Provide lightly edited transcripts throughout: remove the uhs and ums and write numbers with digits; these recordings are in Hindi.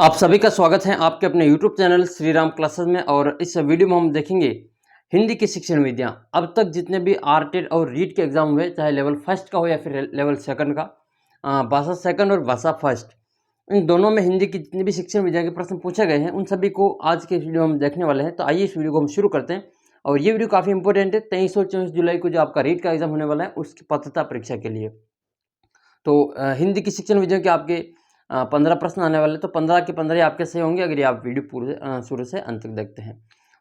आप सभी का स्वागत है आपके अपने YouTube channel Shri Ram classes में। और इस वीडियो में हम देखेंगे हिंदी की शिक्षण विधियाँ। अब तक जितने भी आरटेड और रीड के एग्जाम हुए, चाहे लेवल फर्स्ट का हो या फिर लेवल सेकंड का, भाषा सेकंड और भाषा फर्स्ट, इन दोनों में हिंदी की जितनी भी शिक्षण विधियाँ के प्रश्न पूछे गए हैं उन सभी को आज के वीडियो में हम देखने वाले हैं। तो आइए इस वीडियो को हम शुरू करते हैं। और ये वीडियो काफ़ी इंपॉर्टेंट है 23 और 24 जुलाई को जो आपका रीड का एग्जाम होने वाला है उसकी पात्रता परीक्षा के लिए। तो हिंदी की शिक्षण विधियों के आपके 15 प्रश्न आने वाले, तो 15 के 15 ही आपके सही होंगे अगर ये आप वीडियो पूरे शुरू से अंत तक देखते हैं।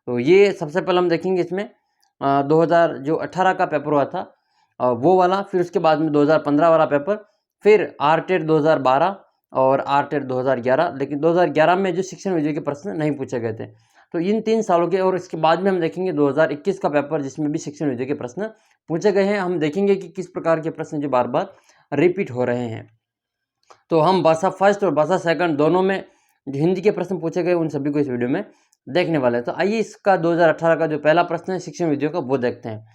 तो ये सबसे पहले हम देखेंगे इसमें 2000 जो 18 का पेपर हुआ था वो वाला, फिर उसके बाद में 2015 वाला पेपर, फिर आरटेड 2012 और आरटेड 2011। लेकिन 2011 में जो शिक्षण विधियों के प्रश्न नहीं पूछे गए थे। तो इन 3 सालों के, और इसके बाद में हम देखेंगे 2021 का पेपर जिसमें भी शिक्षण विधियों के प्रश्न पूछे गए हैं। हम देखेंगे कि किस प्रकार के प्रश्न जो बार बार रिपीट हो रहे हैं। तो हम भाषा फर्स्ट और भाषा सेकंड दोनों में जो हिंदी के प्रश्न पूछे गए उन सभी को इस वीडियो में देखने वाले हैं। तो आइए इसका 2018 का जो पहला प्रश्न है शिक्षण विधियों का वो देखते हैं।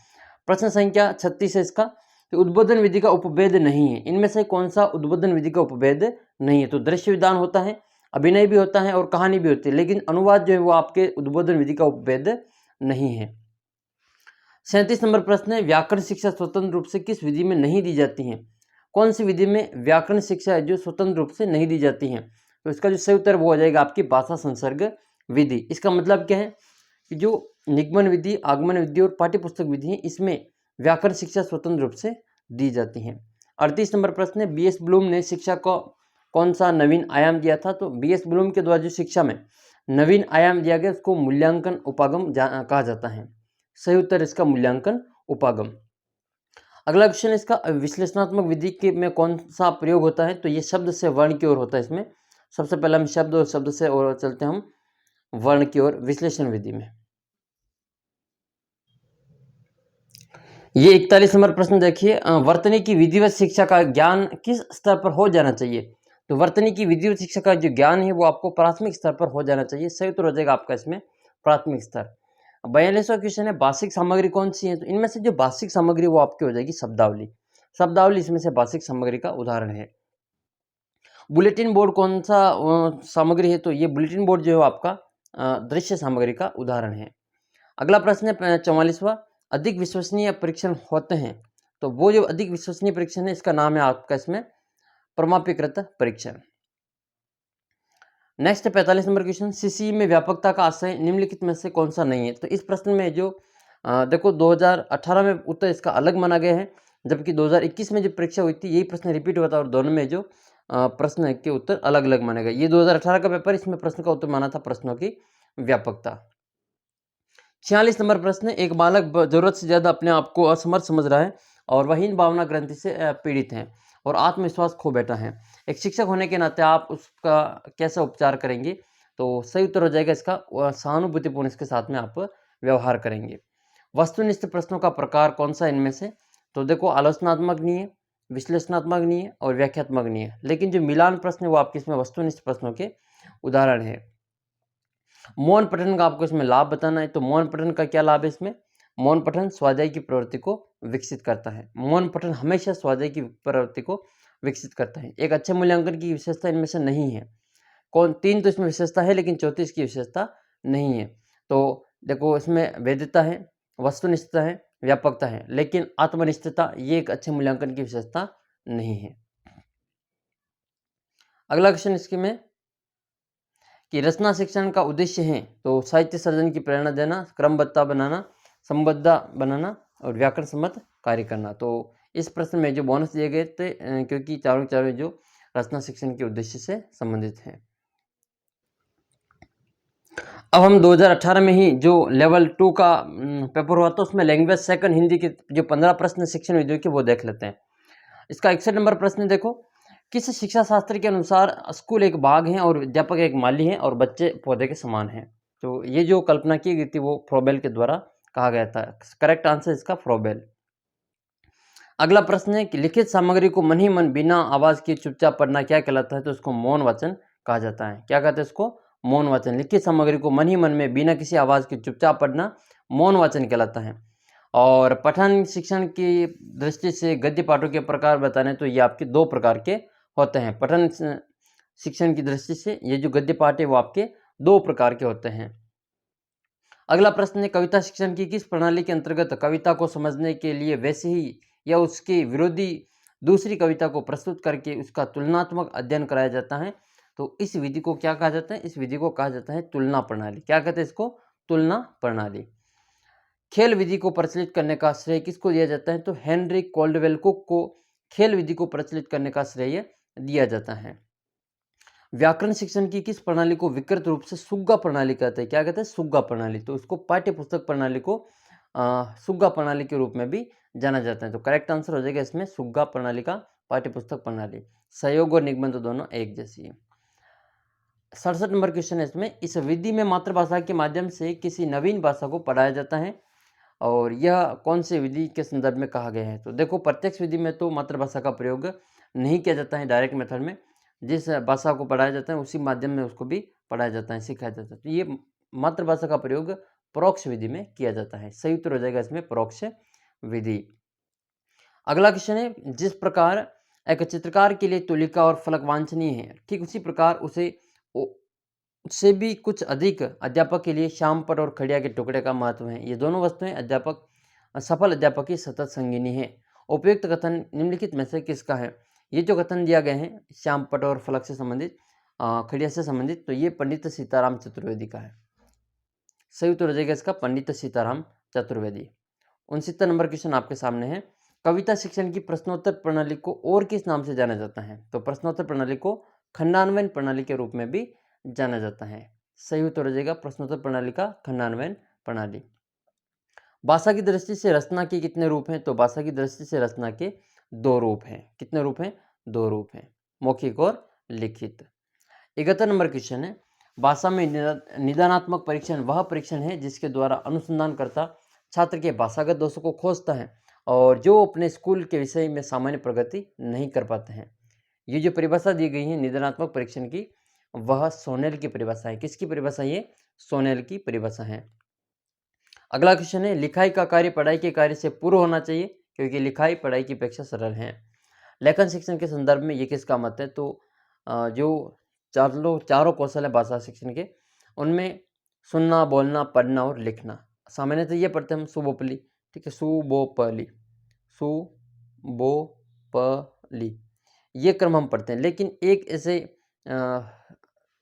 प्रश्न संख्या 36 है इसका। तो उद्बोधन विधि का उपभेद नहीं है, इनमें से कौन सा उद्बोधन विधि का उपभेद नहीं है? तो दृश्य विधान होता है, अभिनय भी होता है और कहानी भी होती है, लेकिन अनुवाद जो है वो आपके उद्बोधन विधि का उपभेद नहीं है। 37 नंबर प्रश्न है, व्याकरण शिक्षा स्वतंत्र रूप से किस विधि में नहीं दी जाती है? कौन सी विधि में व्याकरण शिक्षा है जो स्वतंत्र रूप से नहीं दी जाती है? तो इसका जो सही उत्तर वो हो जाएगा आपकी भाषा संसर्ग विधि। इसका मतलब क्या है कि जो निगमन विधि, आगमन विधि और पाठ्यपुस्तक विधि है इसमें व्याकरण शिक्षा स्वतंत्र रूप से दी जाती है। 38 नंबर प्रश्न है, बीएस ब्लूम ने शिक्षा को कौन सा नवीन आयाम दिया था? तो बीएस ब्लूम के द्वारा जो शिक्षा में नवीन आयाम दिया गया उसको मूल्यांकन उपागम कहा जाता है। सही उत्तर इसका मूल्यांकन उपागम। अगला क्वेश्चन इसका, विश्लेषणात्मक विधि के में कौन सा प्रयोग होता है? तो ये शब्द से वर्ण की ओर होता है। इसमें सबसे पहले हम शब्द और शब्द से और चलते हैं हम वर्ण की ओर विश्लेषण विधि में। ये 41 नंबर प्रश्न देखिए, वर्तनी की विधिवत शिक्षा का ज्ञान किस स्तर पर हो जाना चाहिए? तो वर्तनी की विधिवत शिक्षा का जो ज्ञान है वो आपको प्राथमिक स्तर पर हो जाना चाहिए। सही उत्तर हो जाएगा आपका इसमें प्राथमिक स्तर। 42वां क्वेश्चन है, भाषिक सामग्री कौन सी है? तो इनमें से जो भाषिक सामग्री वो आपकी हो जाएगी शब्दावली। शब्दावली इसमें से भाषिक सामग्री का उदाहरण है। बुलेटिन बोर्ड कौन सा सामग्री है? तो ये बुलेटिन बोर्ड जो है आपका दृश्य सामग्री का उदाहरण है। अगला प्रश्न है 44वां, अधिक विश्वसनीय परीक्षण होते हैं। तो वो जो अधिक विश्वसनीय परीक्षण है इसका नाम है आपका इसमें प्रमापीकृत परीक्षण। नेक्स्ट 45 नंबर क्वेश्चन, सीसी में व्यापकता का आशय निम्नलिखित में से कौन सा नहीं है? तो इस प्रश्न में जो देखो 2018 में उत्तर इसका अलग माना गया है, जबकि 2021 में जो परीक्षा हुई थी यही प्रश्न रिपीट हुआ था और दोनों में जो प्रश्न के उत्तर अलग अलग माने गए। ये 2018 का पेपर, इसमें प्रश्न का उत्तर माना था प्रश्नों की व्यापकता। 46 नंबर प्रश्न, एक बालक जरूरत से ज़्यादा अपने आप को असमर्थ समझ रहा है और वह हीन भावना ग्रंथि से पीड़ित है और आत्मविश्वास खो बैठा है। एक शिक्षक होने के नाते आप उसका कैसा उपचार करेंगे? तो सही उत्तर हो जाएगा इसका सहानुभूतिपूर्ण इसके साथ में आप व्यवहार करेंगे। वस्तुनिष्ठ प्रश्नों का प्रकार कौन सा इनमें से? तो देखो आलोचनात्मक नहीं है, विश्लेषणात्मक नहीं है और व्याख्यात्मक नहीं है, लेकिन जो मिलान प्रश्न है वो आपके इसमें वस्तुनिष्ठ प्रश्नों के उदाहरण है। मौन पठन का आपको इसमें लाभ बताना है। तो मौन पठन का क्या लाभ है इसमें? मौन पठन स्वाध्याय की प्रवृत्ति को विकसित करता है। मौन पठन हमेशा स्वाध्याय की प्रवृत्ति को विकसित करता है। एक अच्छे मूल्यांकन की विशेषता इनमें से नहीं है। कौन? 3 तो इसमें विशेषता है लेकिन चौथी इसकी विशेषता नहीं है। तो देखो इसमें वैधता है, वस्तुनिष्ठता है, व्यापकता है, लेकिन आत्मनिष्ठता ये एक अच्छे मूल्यांकन की विशेषता नहीं है। अगला क्वेश्चन इसके में कि रचना शिक्षण का उद्देश्य है। तो साहित्य सर्जन की प्रेरणा देना, क्रमबद्धता बनाना, संबद्ध बनाना और व्याकरण सम्मत कार्य करना। तो इस प्रश्न में जो बोनस दिए गए थे क्योंकि चारों चारों जो रचना शिक्षण के उद्देश्य से संबंधित हैं। अब हम 2018 में ही जो लेवल 2 का पेपर हुआ था उसमें लैंग्वेज सेकंड हिंदी के जो 15 प्रश्न शिक्षण विधियों के वो देख लेते हैं। इसका 61 नंबर प्रश्न देखो, किस शिक्षा शास्त्र के अनुसार स्कूल एक बाग है और अध्यापक एक माली है और बच्चे पौधे के समान हैं? तो ये जो कल्पना की गई थी वो फ्रोबेल के द्वारा कहा गया था। करेक्ट आंसर इसका फ्रोबेल। अगला प्रश्न है कि लिखित सामग्री को मन ही मन बिना आवाज के चुपचाप पढ़ना क्या कहलाता है? तो उसको मौन वाचन कहा जाता है। क्या कहते हैं इसको? मौन वाचन। लिखित सामग्री को मन ही मन में बिना किसी आवाज के चुपचाप पढ़ना मौन वाचन कहलाता है। और पठन शिक्षण की दृष्टि से गद्य पाठों के प्रकार बताने तो ये आपके 2 प्रकार के होते हैं। पठन शिक्षण की दृष्टि से ये जो गद्य पाठ है वो आपके 2 प्रकार के होते हैं। अगला प्रश्न है, कविता शिक्षण की किस प्रणाली के अंतर्गत कविता को समझने के लिए वैसे ही या उसके विरोधी दूसरी कविता को प्रस्तुत करके उसका तुलनात्मक अध्ययन कराया जाता है? तो इस विधि को क्या कहा जाता है? इस विधि को कहा जाता है तुलना प्रणाली। क्या कहते हैं इसको? तुलना प्रणाली। खेल विधि को प्रचलित करने का श्रेय किसको दिया जाता है? तो हेनरी कोल्डवेल कुक को खेल विधि को प्रचलित करने का श्रेय दिया जाता है। व्याकरण शिक्षण की किस प्रणाली को विकृत रूप से सुग्गा प्रणाली कहते हैं? क्या कहते हैं? सुग्गा प्रणाली। तो इसको पाठ्य पुस्तक प्रणाली को सुग्गा प्रणाली के रूप में भी जाना जाता है। तो करेक्ट आंसर हो जाएगा इसमें सुग्गा प्रणाली का पाठ्य पुस्तक प्रणाली। सहयोग और निगमन तो दोनों एक जैसी है। 67 नंबर क्वेश्चन है इसमें, इस विधि में मातृभाषा के माध्यम से किसी नवीन भाषा को पढ़ाया जाता है और यह कौन सी विधि के संदर्भ में कहा गया है? तो देखो, प्रत्यक्ष विधि में तो मातृभाषा का प्रयोग नहीं किया जाता है डायरेक्ट मेथड में। जिस भाषा को पढ़ाया जाता है उसी माध्यम में उसको भी पढ़ाया जाता है, सिखाया जाता है। तो ये मातृभाषा का प्रयोग परोक्ष विधि में किया जाता है। सही उत्तर हो जाएगा इसमें परोक्ष विधि। अगला क्वेश्चन है, जिस प्रकार एक चित्रकार के लिए तुलिका और फलक वांछनीय है, ठीक उसी प्रकार उससे भी कुछ अधिक अध्यापक के लिए श्यामपट्ट और खड़िया के टुकड़े का महत्व है। ये दोनों वस्तुएं सफल अध्यापक की सतत संगिनी है। उपयुक्त कथन निम्नलिखित में से किसका है? ये जो कथन दिया गए हैं श्यामपट्ट और फलक से संबंधित, खड़िया से संबंधित, तो ये पंडित सीताराम चतुर्वेदी का है। सही उत्तर हो जाएगा इसका पंडित सीताराम चतुर्वेदी। 69 नंबर क्वेश्चन आपके सामने है, कविता शिक्षण की प्रश्नोत्तर प्रणाली को और किस नाम से जाना जाता है? तो प्रश्नोत्तर प्रणाली को खंडान्वयन प्रणाली के रूप में भी जाना जाता है। सही उत्तर हो जाएगा प्रश्नोत्तर प्रणाली का खंडान्वयन प्रणाली। भाषा की दृष्टि से रचना के कितने रूप हैं? तो भाषा की दृष्टि से रचना के 2 रूप हैं। कितने रूप हैं? 2 रूप हैं, मौखिक और लिखित। 71 नंबर क्वेश्चन है, भाषा में निदानात्मक परीक्षण वह परीक्षण है जिसके द्वारा अनुसंधानकर्ता छात्र के भाषागत दोषों को खोजता है और जो अपने स्कूल के विषय में सामान्य प्रगति नहीं कर पाते हैं। ये जो परिभाषा दी गई है निदानात्मक परीक्षण की, वह सोनेल की परिभाषा है। किसकी परिभाषा? ये सोनेल की परिभाषा है। अगला क्वेश्चन है, लिखाई का कार्य पढ़ाई के कार्य से पूर्व होना चाहिए क्योंकि लिखाई पढ़ाई की अपेक्षा सरल है। लेखन शिक्षण के संदर्भ में ये किसका मत है? तो जो चारों कौशल है भाषा शिक्षण के, उनमें सुनना, बोलना, पढ़ना और लिखना। सामान्यतः ये पढ़ते हैं हम सुबोपली, ठीक है, सुबोपली, सुबोपली, ये क्रम हम पढ़ते हैं। लेकिन एक ऐसे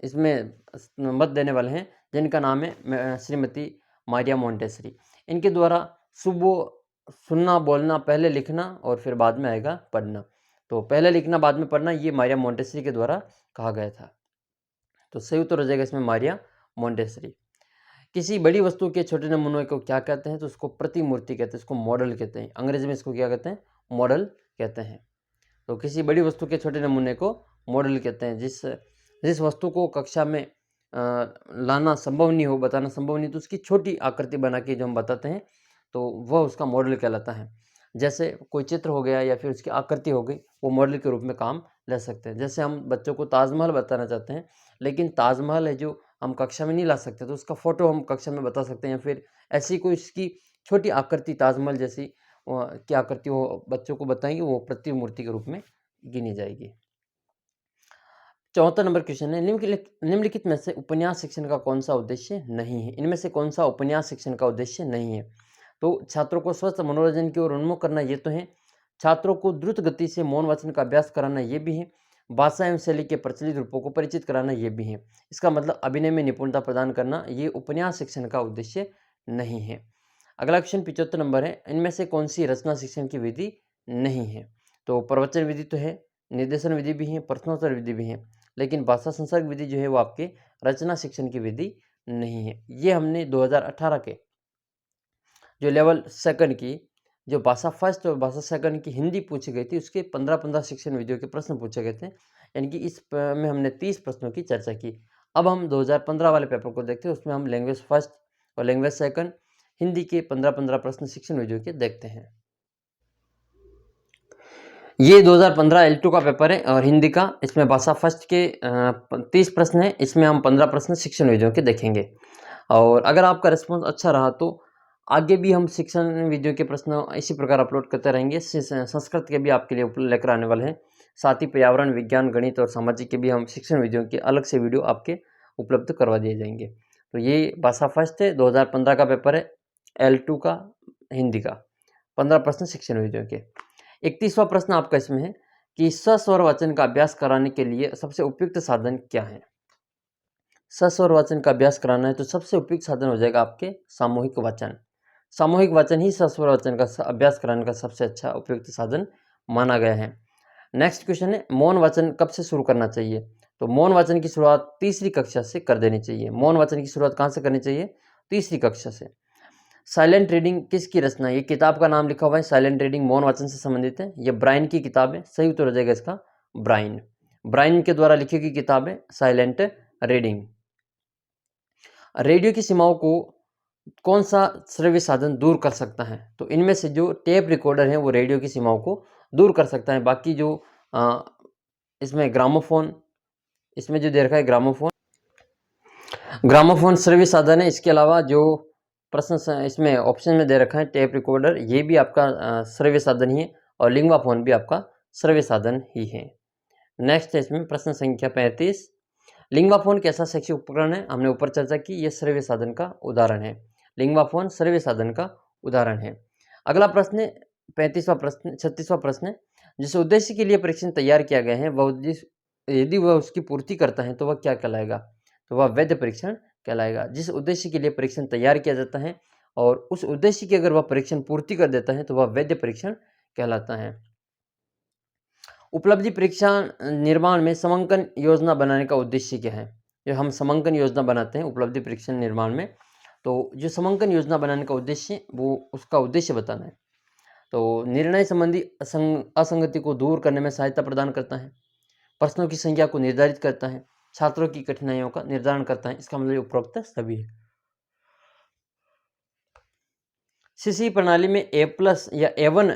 इसमें मत देने वाले हैं जिनका नाम है श्रीमती मारिया मोंटेसरी। इनके द्वारा सुनना, बोलना, पहले लिखना और फिर बाद में आएगा पढ़ना। तो पहले लिखना बाद में पढ़ना, ये मारिया मोंटेसरी के द्वारा कहा गया था। तो सही उत्तर हो जाएगा इसमें मारिया मोंटेसरी। किसी बड़ी वस्तु के छोटे नमूने को क्या कहते हैं? तो उसको प्रतिमूर्ति कहते हैं, इसको मॉडल कहते हैं। अंग्रेजी में इसको क्या कहते हैं? मॉडल कहते हैं। तो किसी बड़ी वस्तु के छोटे नमूने को मॉडल कहते हैं। जिस वस्तु को कक्षा में लाना संभव नहीं हो, बताना संभव नहीं, तो उसकी छोटी आकृति बना के जो हम बताते हैं तो वह उसका मॉडल कहलाता है। जैसे कोई चित्र हो गया या फिर उसकी आकृति हो गई, वो मॉडल के रूप में काम ले सकते हैं। जैसे हम बच्चों को ताजमहल बताना चाहते हैं, लेकिन ताजमहल है जो हम कक्षा में नहीं ला सकते, तो उसका फोटो हम कक्षा में बता सकते हैं, या फिर ऐसी कोई इसकी छोटी आकृति ताजमहल जैसी की आकृति वो बच्चों को बताएंगे, वो प्रतिमूर्ति के रूप में गिनी जाएगी। 74 नंबर क्वेश्चन है, निम्नलिखित में से उपन्यास शिक्षण का कौन सा उद्देश्य नहीं है? इनमें से कौन सा उपन्यास शिक्षण का उद्देश्य नहीं है? तो छात्रों को स्वस्थ मनोरंजन की ओर उन्मुख करना ये तो है, छात्रों को द्रुत गति से मौन वाचन का अभ्यास कराना ये भी है, भाषा एवं शैली के प्रचलित रूपों को परिचित कराना ये भी है। इसका मतलब अभिनय में निपुणता प्रदान करना ये उपन्यास शिक्षण का उद्देश्य नहीं है। अगला क्वेश्चन 75 नंबर है, इनमें से कौन सी रचना शिक्षण की विधि नहीं है? तो प्रवचन विधि तो है, निर्देशन विधि भी है, प्रश्नोत्तर विधि भी है, लेकिन भाषा संसर्ग विधि जो है वो आपके रचना शिक्षण की विधि नहीं है। ये हमने 2018 के जो लेवल सेकंड की जो भाषा फर्स्ट और भाषा सेकंड की हिंदी पूछी गई थी, उसके 15-15 शिक्षण विधियों के प्रश्न पूछे गए थे, यानी कि इस में हमने 30 प्रश्नों की चर्चा की। अब हम 2015 वाले पेपर को देखते हैं, उसमें हम लैंग्वेज फर्स्ट और लैंग्वेज सेकंड हिंदी के 15-15 प्रश्न शिक्षण विधियों के देखते हैं। ये 2015 L2 का पेपर है और हिंदी का, इसमें भाषा फर्स्ट के 30 प्रश्न हैं, इसमें हम 15 प्रश्न शिक्षण विधियों के देखेंगे। और अगर आपका रिस्पॉन्स अच्छा रहा तो आगे भी हम शिक्षण विधियों के प्रश्न इसी प्रकार अपलोड करते रहेंगे। संस्कृत के भी आपके लिए लेकर आने वाले हैं, साथ ही पर्यावरण, विज्ञान, गणित और सामाजिक के भी हम शिक्षण विधियों के अलग से वीडियो आपके उपलब्ध करवा दिए जाएंगे। तो ये भाषा फर्स्ट है, 2015 का पेपर है, L2 का हिंदी का, 15 प्रश्न शिक्षण विधियों के। 31वां प्रश्न आपका इसमें है कि सस्वर वाचन का अभ्यास कराने के लिए सबसे उपयुक्त साधन क्या है। सस्वर वाचन का अभ्यास कराना है तो सबसे उपयुक्त साधन हो जाएगा आपके सामूहिक वाचन। सामूहिक वाचन ही सस्वर वाचन का अभ्यास कराने का सबसे अच्छा उपयुक्त साधन माना गया है। नेक्स्ट क्वेश्चन है, मौन वाचन कब से शुरू करना चाहिए। तो मौन वाचन की शुरुआत तीसरी कक्षा से कर देनी चाहिए। मौन वाचन की शुरुआत कहाँ से करनी चाहिए, तीसरी कक्षा से। साइलेंट रीडिंग किसकी रचना है, ये किताब का नाम लिखा हुआ है, साइलेंट रीडिंग मौन वाचन से संबंधित है, ये ब्राइन की किताब है। सही उत्तर हो जाएगा इसका ब्राइन। ब्राइन के द्वारा लिखी गई किताब है साइलेंट रीडिंग। रेडियो की सीमाओं को कौन सा श्रव्य साधन दूर कर सकता है। तो इनमें से जो टेप रिकॉर्डर है वो रेडियो की सीमाओं को दूर कर सकता है। बाकी जो इसमें ग्रामोफोन, इसमें जो दे रखा है ग्रामोफोन श्रव्य साधन है। इसके अलावा जो प्रश्न इसमें ऑप्शन में दे रखा है टेप रिकॉर्डर, ये भी आपका श्रव्य साधन ही है, और लिंगवा फोन भी आपका श्रव्य साधन ही है। नेक्स्ट है इसमें प्रश्न संख्या 35, लिंगवा फोन कैसा शैक्षिक उपकरण है। हमने ऊपर चर्चा की, यह श्रव्य साधन का उदाहरण है। लिंगवा फोन श्रव्य साधन का उदाहरण है। अगला प्रश्न 36वां प्रश्न, जिस उद्देश्य के लिए परीक्षण तैयार किया गया है वह यदि वह उसकी पूर्ति करता है तो वह क्या कहलाएगा। तो वह वैध परीक्षण कहलाएगा। जिस उद्देश्य के लिए परीक्षण तैयार किया जाता है और उस उद्देश्य की अगर वह परीक्षण पूर्ति कर देता है तो वह वैध परीक्षण कहलाता है। उपलब्धि परीक्षा निर्माण में समंकन योजना बनाने का उद्देश्य क्या है। जो हम समंकन योजना बनाते हैं उपलब्धि परीक्षण निर्माण में, तो जो समंकन योजना बनाने का उद्देश्य वो उसका उद्देश्य बताना है। तो निर्णय संबंधी असंगति को दूर करने में सहायता प्रदान करता है, प्रश्नों की संख्या को निर्धारित करता है, छात्रों की कठिनाइयों का निर्धारण करता है। इसका मतलब उपरोक्त सभी है। सीसी प्रणाली में A+ या A1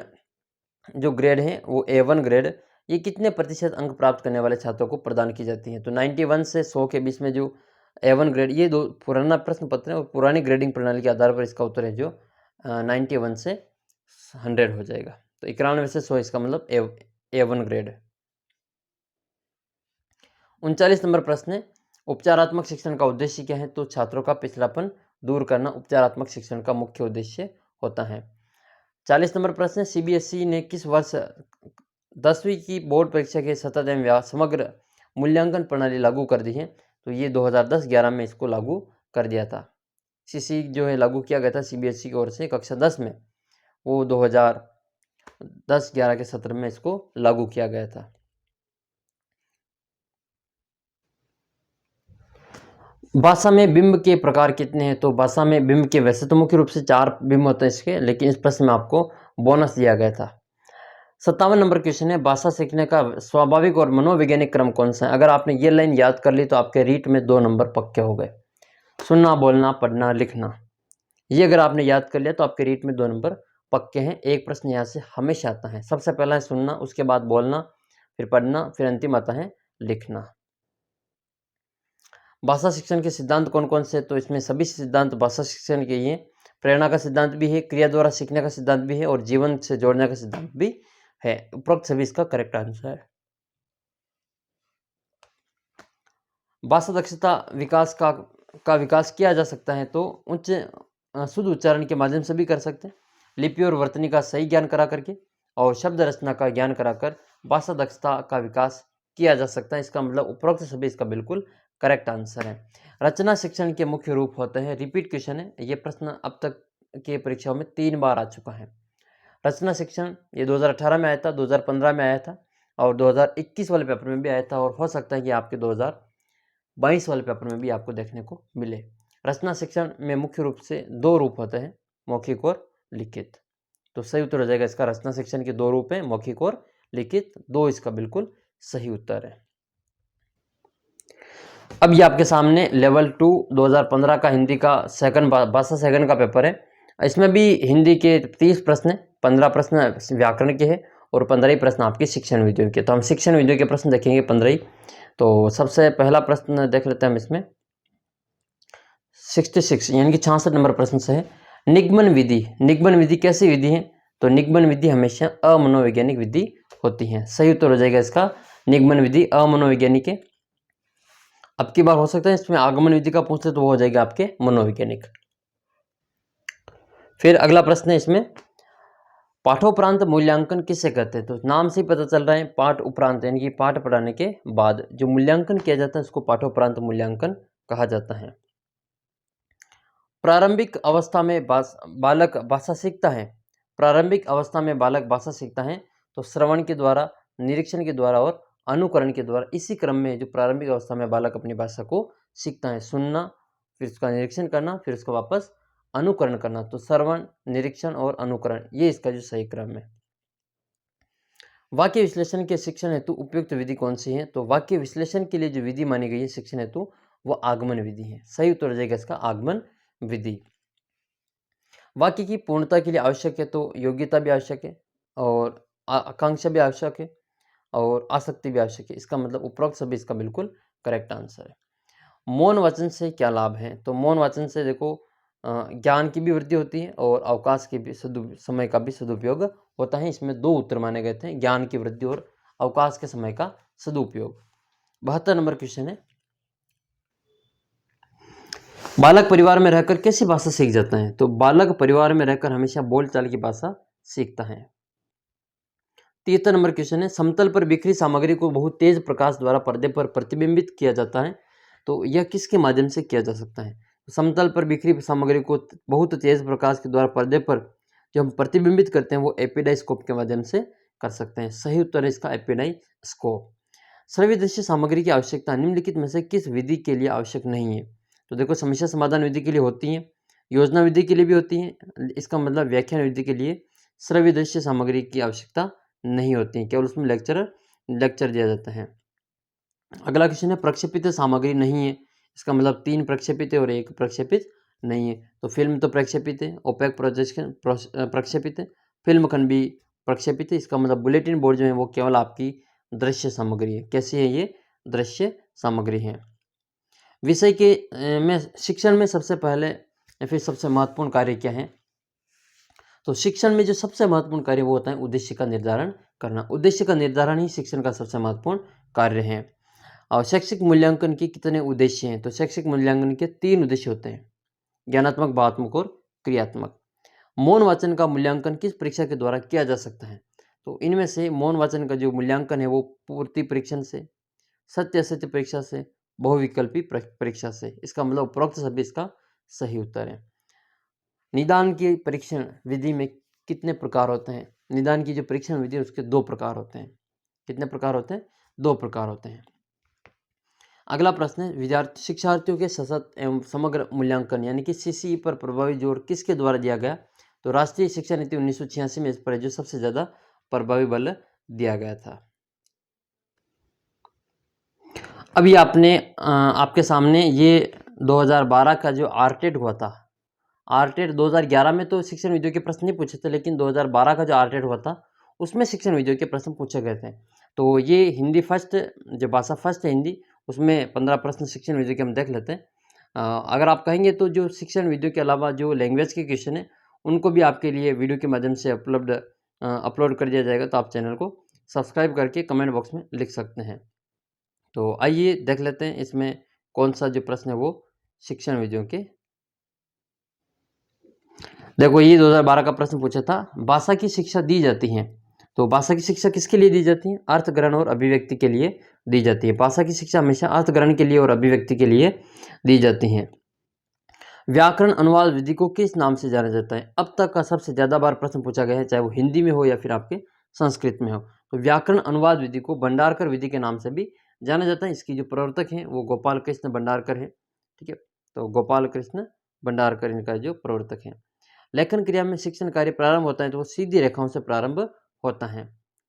जो ग्रेड है वो A1 ग्रेड, ये कितने प्रतिशत अंक प्राप्त करने वाले छात्रों को प्रदान की जाती है। तो 91 से 100 के बीच में जो A1 ग्रेड, ये दो पुराना प्रश्न पत्र है और पुरानी ग्रेडिंग प्रणाली के आधार पर इसका उत्तर है जो 91 से 100 हो जाएगा। तो 91 से 100 इसका मतलब A1 ग्रेड। 39 नंबर प्रश्न है, उपचारात्मक शिक्षण का उद्देश्य क्या है। तो छात्रों का पिछड़ापन दूर करना उपचारात्मक शिक्षण का मुख्य उद्देश्य होता है। 40 नंबर प्रश्न, CBSE ने किस वर्ष 10वीं की बोर्ड परीक्षा के सतत एवं समग्र मूल्यांकन प्रणाली लागू कर दी है। तो ये 2010-11 में इसको लागू कर दिया था। CC जो है लागू किया गया था CBSE की ओर से कक्षा 10 में, वो 2010-11 के सत्र में इसको लागू किया गया था। भाषा में बिंब के प्रकार कितने हैं। तो भाषा में बिंब के वैसे तो मुख्य रूप से 4 बिंब होते हैं इसके, लेकिन इस प्रश्न में आपको बोनस दिया गया था। 57 नंबर क्वेश्चन है, भाषा सीखने का स्वाभाविक और मनोवैज्ञानिक क्रम कौन सा है। अगर आपने ये लाइन याद कर ली तो आपके रीट में 2 नंबर पक्के हो गए। सुनना, बोलना, पढ़ना, लिखना, ये अगर आपने याद कर लिया तो आपके रीट में 2 नंबर पक्के हैं। एक प्रश्न यहाँ से हमेशा आता है। सबसे पहला है सुनना, उसके बाद बोलना, फिर पढ़ना, फिर अंतिम आता है लिखना। भाषा शिक्षण के सिद्धांत कौन कौन से। तो इसमें सभी सिद्धांत भाषा शिक्षण के ही हैं। प्रेरणा का सिद्धांत भी है, क्रिया द्वारा सीखने का सिद्धांत भी है और जीवन से जोड़ने का सिद्धांत भी है। उपरोक्त सभी इसका करेक्ट आंसर है। भाषा दक्षता विकास का विकास किया जा सकता है तो उच्च शुद्ध उच्चारण के माध्यम से भी कर सकते हैं, लिपि और वर्तनी का सही ज्ञान करा करके और शब्द रचना का ज्ञान कराकर भाषा दक्षता का विकास किया जा सकता है। इसका मतलब उपरोक्त सभी इसका बिल्कुल करेक्ट आंसर है। रचना शिक्षण के मुख्य रूप होते हैं, रिपीट क्वेश्चन है, ये प्रश्न अब तक के परीक्षाओं में 3 बार आ चुका है। रचना शिक्षण ये 2018 में आया था, 2015 में आया था और 2021 वाले पेपर में भी आया था और हो सकता है कि आपके 2022 वाले पेपर में भी आपको देखने को मिले। रचना शिक्षण में मुख्य रूप से 2 रूप होते हैं, मौखिक और लिखित। तो सही उत्तर हो जाएगा इसका, रचना शिक्षण के 2 रूप हैं, मौखिक और लिखित। 2 इसका बिल्कुल सही उत्तर है। अब ये आपके सामने लेवल 2 2015 का हिंदी का भाषा सेकंड का पेपर है। इसमें भी हिंदी के 30 प्रश्न, 15 प्रश्न व्याकरण के हैं और 15 ही प्रश्न आपके शिक्षण विधियों के। तो हम शिक्षण विधियों के प्रश्न देखेंगे 15 ही। तो सबसे पहला प्रश्न देख लेते हैं हम इसमें 66 यानी कि 66 नंबर प्रश्न से है, निगमन विधि। निगमन विधि कैसी विधि है। तो निगमन विधि हमेशा अमनोवैज्ञानिक विधि होती हैं। सही उत्तर हो जाएगा इसका निगमन विधि अमनोवैज्ञानिक है। अब की बार हो सकता है इसमें आगमन विधि का पूछते तो वो हो जाएगा आपके मनोवैज्ञानिक। फिर अगला प्रश्न है इसमें, पाठोपरांत मूल्यांकन किसे कहते हैं? तो नाम से ही पता चल रहा है पाठ उपरांत यानी कि पाठ पढ़ाने के बाद जो मूल्यांकन किया जाता है उसको पाठोपरांत मूल्यांकन कहा जाता है। प्रारंभिक अवस्था में बालक भाषा सीखता है। प्रारंभिक अवस्था में बालक भाषा सीखता है तो श्रवण के द्वारा, निरीक्षण के द्वारा और अनुकरण के द्वारा। इसी क्रम में जो प्रारंभिक अवस्था में बालक अपनी भाषा को सीखता है, सुनना, फिर उसका निरीक्षण करना, फिर उसका वापस अनुकरण करना। तो श्रवण, निरीक्षण और अनुकरण, ये इसका जो सही क्रम है। वाक्य विश्लेषण के शिक्षण हेतु उपयुक्त विधि कौन सी है? तो वाक्य विश्लेषण के लिए जो विधि मानी गई है शिक्षण हेतु वो आगमन विधि है। सही उत्तर हो जाएगा इसका आगमन विधि। वाक्य की पूर्णता के लिए आवश्यक है तो योग्यता भी आवश्यक है और आकांक्षा भी आवश्यक है और आसक्ति भी आवश्यक है। इसका मतलब उपरोक्त सभी इसका बिल्कुल करेक्ट आंसर है। मौन वाचन से क्या लाभ है? तो मौन वाचन से देखो ज्ञान की भी वृद्धि होती है और अवकाश के भी समय का भी सदुपयोग होता है। इसमें दो उत्तर माने गए थे, ज्ञान की वृद्धि और अवकाश के समय का सदुपयोग। 72 नंबर क्वेश्चन है, बालक परिवार में रहकर कैसी भाषा सीख जाता है? तो बालक परिवार में रहकर हमेशा बोलचाल की भाषा सीखता है। 73 नंबर क्वेश्चन है, समतल पर बिखरी सामग्री को बहुत तेज प्रकाश द्वारा पर्दे पर प्रतिबिंबित किया जाता है तो यह किसके माध्यम से किया जा सकता है? समतल पर बिखरी सामग्री को बहुत तेज प्रकाश के द्वारा पर्दे पर जो हम प्रतिबिंबित करते हैं वो एपिडाइस्कोप के माध्यम से कर सकते हैं। सही उत्तर है इसका एपिडाइस्कोप। श्रव्य दृश्य सामग्री की आवश्यकता निम्नलिखित में से किस विधि के लिए आवश्यक नहीं है? तो देखो समस्या समाधान विधि के लिए होती है, योजना विधि के लिए भी होती है, इसका मतलब व्याख्यान विधि के लिए श्रव्य दृश्य सामग्री की आवश्यकता नहीं होती है, केवल उसमें लेक्चर दिया जाता है। अगला क्वेश्चन है, प्रक्षेपित सामग्री नहीं है, इसका मतलब 3 प्रक्षेपित है और 1 प्रक्षेपित नहीं है। तो फिल्म तो प्रक्षेपित है, ओपेक प्रोजेक्शन प्रक्षेपित है, फिल्म खंड भी प्रक्षेपित है। इसका मतलब बुलेटिन बोर्ड जो है वो केवल आपकी दृश्य सामग्री है। कैसी है ये? दृश्य सामग्री है। विषय के में शिक्षण में सबसे पहले या फिर सबसे महत्वपूर्ण कार्य क्या है? तो शिक्षण में जो सबसे महत्वपूर्ण कार्य वो होता है उद्देश्य का निर्धारण करना। उद्देश्य का निर्धारण ही शिक्षण का सबसे महत्वपूर्ण कार्य है। और शैक्षिक मूल्यांकन के कितने उद्देश्य हैं? तो शैक्षिक मूल्यांकन के 3 उद्देश्य होते हैं, ज्ञानात्मक, भावात्मक और क्रियात्मक। मौन वाचन का मूल्यांकन किस परीक्षा के द्वारा किया जा सकता है? तो इनमें से मौन वाचन का जो मूल्यांकन है वो पूर्ति परीक्षण से, सत्य असत्य परीक्षा से, बहुविकल्पी परीक्षा से। इसका मतलब उपरोक्त सभी इसका सही उत्तर है। निदान की परीक्षण विधि में कितने प्रकार होते हैं? निदान की जो परीक्षण विधि है उसके 2 प्रकार होते हैं। कितने प्रकार होते हैं? 2 प्रकार होते हैं। अगला प्रश्न है, शिक्षार्थियों के सशक्त एवं समग्र मूल्यांकन यानी कि सीसीई पर प्रभावी जोर किसके द्वारा दिया गया? तो राष्ट्रीय शिक्षा नीति 1986 में इस पर जो सबसे ज़्यादा प्रभावी बल दिया गया था। अभी आपके सामने ये 2012 का जो आरटेट हुआ था, आरटेट 2011 में तो शिक्षण विधियों के प्रश्न नहीं पूछे थे, लेकिन 2012 का जो आरटेट हुआ था उसमें शिक्षण विधियों के प्रश्न पूछे गए थे। तो ये हिंदी फर्स्ट, जो भाषा फर्स्ट है हिंदी, उसमें 15 प्रश्न शिक्षण विधियों के हम देख लेते हैं। अगर आप कहेंगे तो जो शिक्षण विधियों के अलावा जो लैंग्वेज के क्वेश्चन है उनको भी आपके लिए वीडियो के माध्यम से अपलोड कर दिया जाएगा। तो आप चैनल को सब्सक्राइब करके कमेंट बॉक्स में लिख सकते हैं। तो आइए देख लेते हैं इसमें कौन सा जो प्रश्न है वो शिक्षण विधियों के। देखो ये 2012 का प्रश्न पूछा था, भाषा की शिक्षा दी जाती है। तो भाषा की शिक्षा किसके लिए दी जाती है? अर्थ ग्रहण और अभिव्यक्ति के लिए दी जाती है। भाषा की शिक्षा हमेशा अर्थ ग्रहण के लिए और अभिव्यक्ति के लिए दी जाती है। व्याकरण अनुवाद विधि को किस नाम से जाना जाता है? अब तक का सबसे ज़्यादा बार प्रश्न पूछा गया है, चाहे वो हिंदी में हो या फिर आपके संस्कृत में हो। तो व्याकरण अनुवाद विधि को भंडारकर विधि के नाम से भी जाना जाता है। इसकी जो प्रवर्तक हैं वो गोपाल कृष्ण भंडारकर है। ठीक है, तो गोपाल कृष्ण भंडारकर इनका जो प्रवर्तक है। लेखन क्रिया में शिक्षण कार्य प्रारंभ होता है तो वो सीधी रेखाओं से प्रारंभ होता है,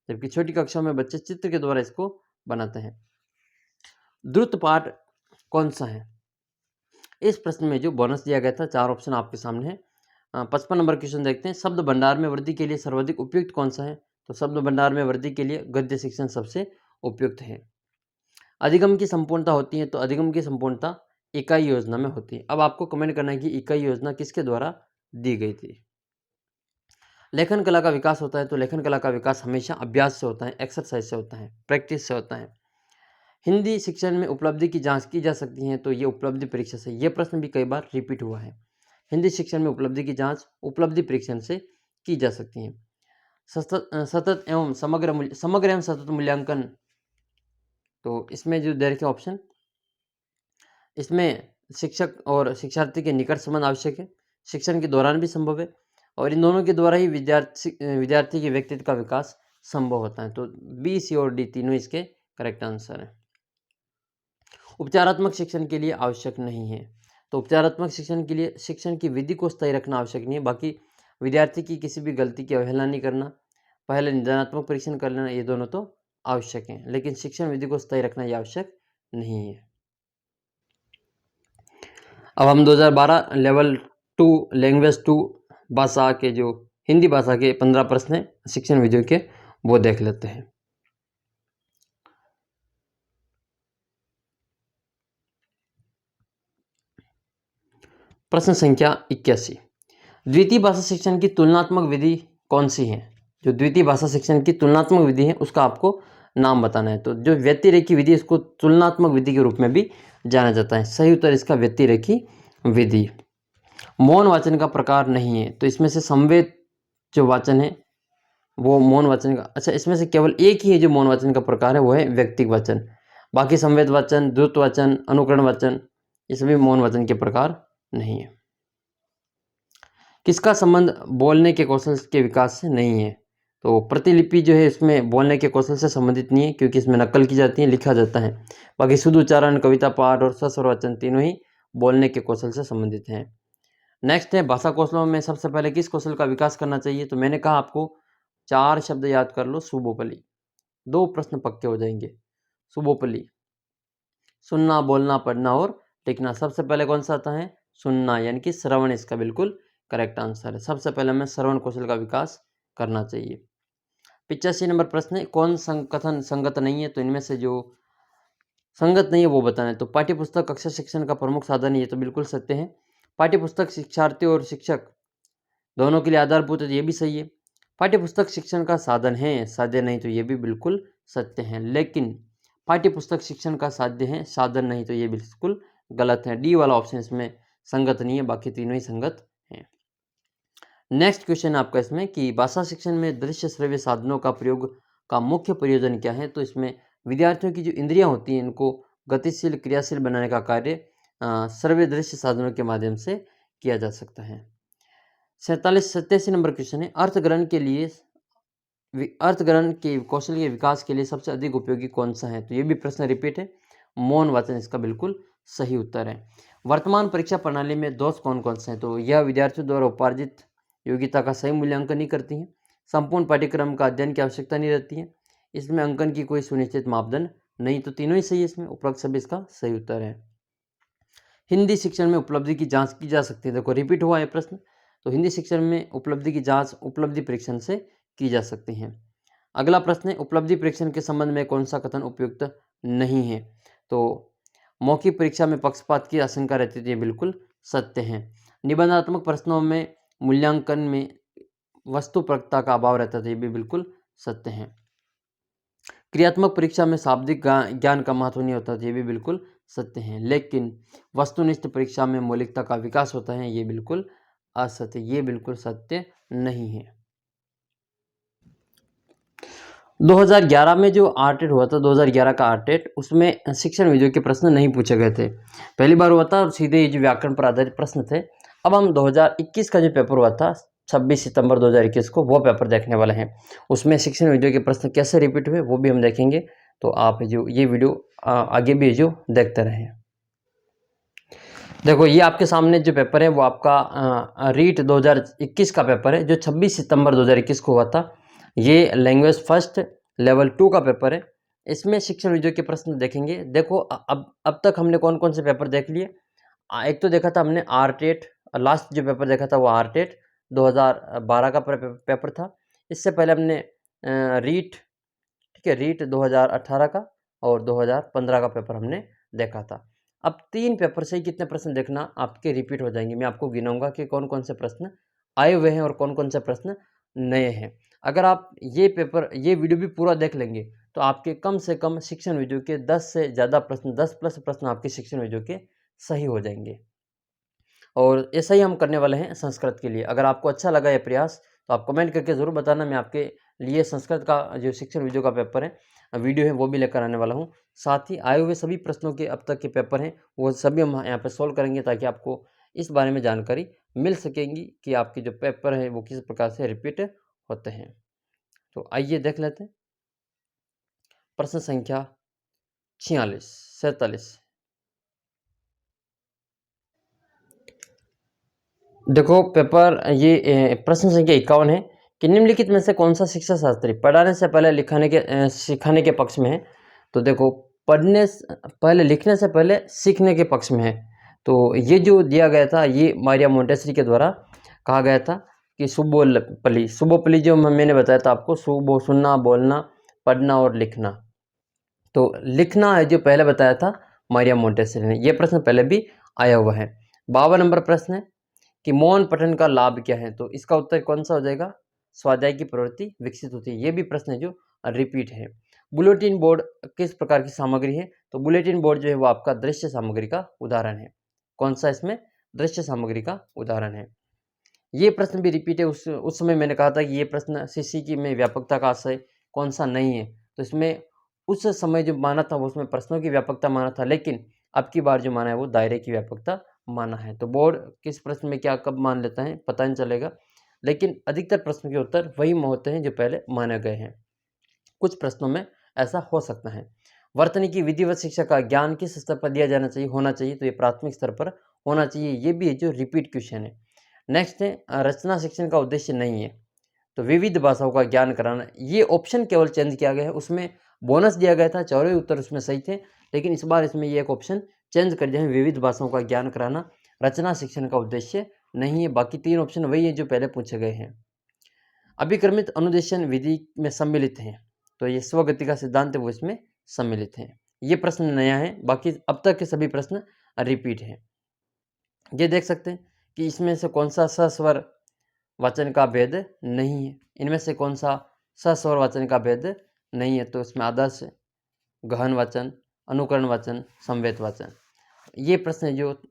जबकि छोटी कक्षाओं में बच्चे चित्र के द्वारा इसको बनाते हैं। द्रुत पाठ कौन सा है? इस प्रश्न में जो बोनस दिया गया था, 4 ऑप्शन आपके सामने है। 55 नंबर क्वेश्चन देखते हैं, शब्द भंडार में वृद्धि के लिए सर्वाधिक उपयुक्त कौन सा है? तो शब्द भंडार में वृद्धि के लिए गद्य शिक्षण सबसे उपयुक्त है। अधिगम की संपूर्णता होती है, तो अधिगम की संपूर्णता इकाई योजना में होती है। अब आपको कमेंट करना है कि इकाई योजना किसके द्वारा दी गई थी। लेखन कला का विकास होता है तो लेखन कला का विकास हमेशा अभ्यास से होता है, एक्सरसाइज से होता है, प्रैक्टिस से होता है। हिंदी शिक्षण में उपलब्धि की जांच की जा सकती है तो ये उपलब्धि परीक्षण से, ये प्रश्न भी कई बार रिपीट हुआ है। हिंदी शिक्षण में उपलब्धि की जांच उपलब्धि परीक्षण से की जा सकती है। सतत एवं समग्र एवं सतत मूल्यांकन, तो इसमें जो दे रखे ऑप्शन, इसमें शिक्षक और शिक्षार्थी के निकट संबंध आवश्यक है, शिक्षण के दौरान भी संभव है, और इन दोनों के द्वारा ही विद्यार्थी के व्यक्तित्व का विकास संभव होता है। तो बी, सी और डी तीनों इसके करेक्ट आंसर हैं। उपचारात्मक शिक्षण के लिए आवश्यक नहीं है, तो उपचारात्मक शिक्षण के लिए शिक्षण की विधि को स्थायी रखना आवश्यक नहीं है, बाकी विद्यार्थी की किसी भी गलती की अवहेलना नहीं करना, पहले निदानात्मक परीक्षण कर लेना, ये दोनों तो आवश्यक हैं, लेकिन शिक्षण विधि को स्थायी रखना ये आवश्यक नहीं है। अब हम 2012 लेवल 2 लैंग्वेज 2 भाषा के जो हिंदी भाषा के 15 प्रश्न हैं शिक्षण विधियों के, वो देख लेते हैं। प्रश्न संख्या 81, द्वितीय भाषा शिक्षण की तुलनात्मक विधि कौन सी है? जो द्वितीय भाषा शिक्षण की तुलनात्मक विधि है उसका आपको नाम बताना है। तो जो व्यतिरेकी विधि, इसको तुलनात्मक विधि के रूप में भी जाना जाता है। सही उत्तर इसका व्यतिरेकी विधि। मौन वाचन का प्रकार नहीं है, तो इसमें से संवेद जो वाचन है वो मौन वाचन का, अच्छा इसमें से केवल एक ही है जो मौन वाचन का प्रकार है, वो है व्यक्तिक वाचन। बाकी संवेद वाचन, द्रुत वाचन, अनुकरण वाचन, ये सभी मौन वाचन के प्रकार नहीं है। किसका संबंध बोलने के कौशल के विकास से नहीं है? तो प्रतिलिपि जो है इसमें बोलने के कौशल से संबंधित नहीं है, क्योंकि इसमें नकल की जाती है, लिखा जाता है। बाकी शुद्ध उच्चारण, कविता पाठ और सस्वर वाचन तीनों ही बोलने के कौशल से संबंधित हैं। नेक्स्ट है, भाषा कौशलों में सबसे पहले किस कौशल का विकास करना चाहिए? तो मैंने कहा आपको 4 शब्द याद कर लो। शुभोपली, 2 प्रश्न पक्के हो जाएंगे। शुभोपली, सुनना, बोलना, पढ़ना और लिखना। सबसे पहले कौन सा आता है? सुनना, यानी कि श्रवण इसका बिल्कुल करेक्ट आंसर है। सबसे पहले हमें श्रवण कौशल का विकास करना चाहिए। 85 नंबर प्रश्न है, कौन कथन संगत नहीं है? तो इनमें से जो संगत नहीं है वो बताना है। तो पाठ्यपुस्तक कक्षा शिक्षण का प्रमुख साधन है, ये तो बिल्कुल सत्य है। पाठ्यपुस्तक शिक्षार्थी और शिक्षक दोनों के लिए आधारभूत है, तो ये भी सही है। पाठ्यपुस्तक शिक्षण का साधन है, साध्य नहीं, तो ये भी बिल्कुल सत्य है। लेकिन पाठ्यपुस्तक शिक्षण का साध्य है, साधन नहीं, तो ये बिल्कुल गलत है। डी वाला ऑप्शन इसमें संगत नहीं है, बाकी तीनों ही संगत हैं। नेक्स्ट क्वेश्चन आपका इसमें कि भाषा शिक्षण में दृश्य श्रव्य साधनों का प्रयोग का मुख्य प्रयोजन क्या है? तो इसमें विद्यार्थियों की जो इंद्रियां होती हैं इनको गतिशील, क्रियाशील बनाने का कार्य श्रव्य दृश्य साधनों के माध्यम से किया जा सकता है। 87 नंबर क्वेश्चन है, अर्थग्रहण के कौशल के विकास के लिए सबसे अधिक उपयोगी कौन सा है? तो ये भी प्रश्न रिपीट है। मौन वाचन इसका बिल्कुल सही उत्तर है। वर्तमान परीक्षा प्रणाली में दोष कौन कौन से हैं? तो यह विद्यार्थियों द्वारा उपार्जित योग्यता का सही मूल्यांकन नहीं करती हैं, संपूर्ण पाठ्यक्रम का अध्ययन की आवश्यकता नहीं रहती है, इसमें अंकन की कोई सुनिश्चित मापदंड नहीं, तो तीनों ही सही है इसमें, उपरोक्त सभी इसका सही उत्तर है। हिंदी शिक्षण में उपलब्धि की जांच की जा सकती है, देखो रिपीट हुआ है प्रश्न, तो हिंदी शिक्षण में उपलब्धि की जांच उपलब्धि परीक्षण से की जा सकती है। अगला प्रश्न है, उपलब्धि परीक्षण के संबंध में कौन सा कथन उपयुक्त नहीं है? तो मौखिक परीक्षा में पक्षपात की आशंका रहती है, ये बिल्कुल सत्य है। निबंधात्मक प्रश्नों में मूल्यांकन में वस्तुपरकता का अभाव रहता है, ये भी बिल्कुल सत्य है। क्रियात्मक परीक्षा में शाब्दिक ज्ञान का महत्व नहीं होता, ये भी बिल्कुल सत्य है। लेकिन वस्तुनिष्ठ परीक्षा में मौलिकता का विकास होता है, ये बिल्कुल असत्य, ये बिल्कुल सत्य नहीं है। 2011 में जो आरटेट हुआ था, 2011 का आरटेट, उसमें शिक्षण विधियों के प्रश्न नहीं पूछे गए थे, पहली बार हुआ था, और सीधे ये जो व्याकरण पर आधारित प्रश्न थे। अब हम 2021 का जो पेपर हुआ था 26 सितंबर 2021 को, वो पेपर देखने वाले हैं। उसमें शिक्षण विधियों के प्रश्न कैसे रिपीट हुए वो भी हम देखेंगे, तो आप जो ये वीडियो आगे भी जो देखते रहें। देखो ये आपके सामने जो पेपर है वो आपका रीट 2021 का पेपर है, जो 26 सितंबर 2021 को हुआ था। ये लैंग्वेज फर्स्ट लेवल 2 का पेपर है। इसमें शिक्षण विधियों के प्रश्न देखेंगे। देखो अब तक हमने कौन कौन से पेपर देख लिए। एक तो देखा था हमने आरटेट, लास्ट जो पेपर देखा था वो आरटेट 2012 का पेपर था। इससे पहले हमने रीट, ठीक है, रीट 2018 का और 2015 का पेपर हमने देखा था। अब 3 पेपर से ही कितने प्रश्न देखना आपके रिपीट हो जाएंगे। मैं आपको गिनाऊंगा कि कौन कौन से प्रश्न आए हुए हैं और कौन कौन से प्रश्न नए हैं। अगर आप ये वीडियो भी पूरा देख लेंगे तो आपके कम से कम शिक्षण वीडियो के 10 से ज़्यादा प्रश्न, 10 प्लस प्रश्न आपके शिक्षण वीडियो के सही हो जाएंगे। और ऐसा ही हम करने वाले हैं संस्कृत के लिए। अगर आपको अच्छा लगा ये प्रयास तो आप कमेंट करके ज़रूर बताना। मैं आपके लिए संस्कृत का जो शिक्षण वीडियो का पेपर है, वीडियो है, वो भी लेकर आने वाला हूँ। साथ ही आए हुए सभी प्रश्नों के अब तक के पेपर हैं वो सभी हम यहाँ पर सॉल्व करेंगे, ताकि आपको इस बारे में जानकारी मिल सकेंगी कि आपके जो पेपर हैं वो किस प्रकार से रिपीट होते हैं। तो आइए देख लेते हैं प्रश्न संख्या 47। देखो पेपर ये प्रश्न संख्या 51 है कि निम्नलिखित में से कौन सा शिक्षा शास्त्री पढ़ाने से पहले सिखाने के पक्ष में है। तो देखो पहले लिखने से पहले सीखने के पक्ष में है। तो ये जो दिया गया था ये मारिया मोंटेसरी के द्वारा कहा गया था कि सुबोपली जो मैंने बताया था आपको, सुनना, बोलना, पढ़ना और लिखना। तो लिखना है जो पहले बताया था मारिया मोंटेसरी ने। यह प्रश्न पहले भी आया हुआ है। 52 नंबर प्रश्न है कि मौन पठन का लाभ क्या है। तो इसका उत्तर कौन सा हो जाएगा? स्वाध्याय की प्रवृत्ति विकसित होती है। ये भी प्रश्न है जो रिपीट है। बुलेटिन बोर्ड किस प्रकार की सामग्री है? तो बुलेटिन बोर्ड जो है वो आपका दृश्य सामग्री का उदाहरण है। कौन सा इसमें? दृश्य सामग्री का उदाहरण है। ये प्रश्न भी रिपीट है। उस समय मैंने कहा था कि ये प्रश्न सीसी की में व्यापकता का आशय कौन सा नहीं है। तो इसमें उस समय जो माना था वो उसमें प्रश्नों की व्यापकता माना था, लेकिन अब की बार जो माना है वो दायरे की व्यापकता माना है। तो बोर्ड किस प्रश्न में क्या कब मान लेता है पता नहीं चलेगा, लेकिन अधिकतर प्रश्न के उत्तर वही होते हैं जो पहले माने गए हैं। कुछ प्रश्नों में ऐसा हो सकता है। वर्तनी की विधिवत शिक्षा का ज्ञान किस स्तर पर दिया जाना चाहिए, होना चाहिए? तो ये प्राथमिक स्तर पर होना चाहिए। ये भी है जो रिपीट क्वेश्चन है। नेक्स्ट है रचना शिक्षण का उद्देश्य नहीं है। तो विविध भाषाओं का ज्ञान कराना, ये ऑप्शन केवल चेंज किया गया है। उसमें बोनस दिया गया था, चारों उत्तर उसमें सही थे, लेकिन इस बार इसमें ये एक ऑप्शन चेंज कर दिया है, विविध भाषाओं का ज्ञान कराना रचना शिक्षण का उद्देश्य नहीं है। बाकी 3 ऑप्शन वही है जो पहले पूछे गए हैं। अभिक्रमित अनुदेशन विधि में सम्मिलित हैं। तो ये स्वगति का सिद्धांत है वो इसमें सम्मिलित है। ये प्रश्न नया है, बाकी अब तक के सभी प्रश्न रिपीट है। ये देख सकते हैं कि इसमें से कौन सा सस्वर वाचन का भेद नहीं है। इनमें से कौन सा सस्वर वाचन का भेद नहीं है? तो इसमें आदर्श, गहन वाचन, अनुकरण वाचन, संवेद वाचन। ये प्रश्न जो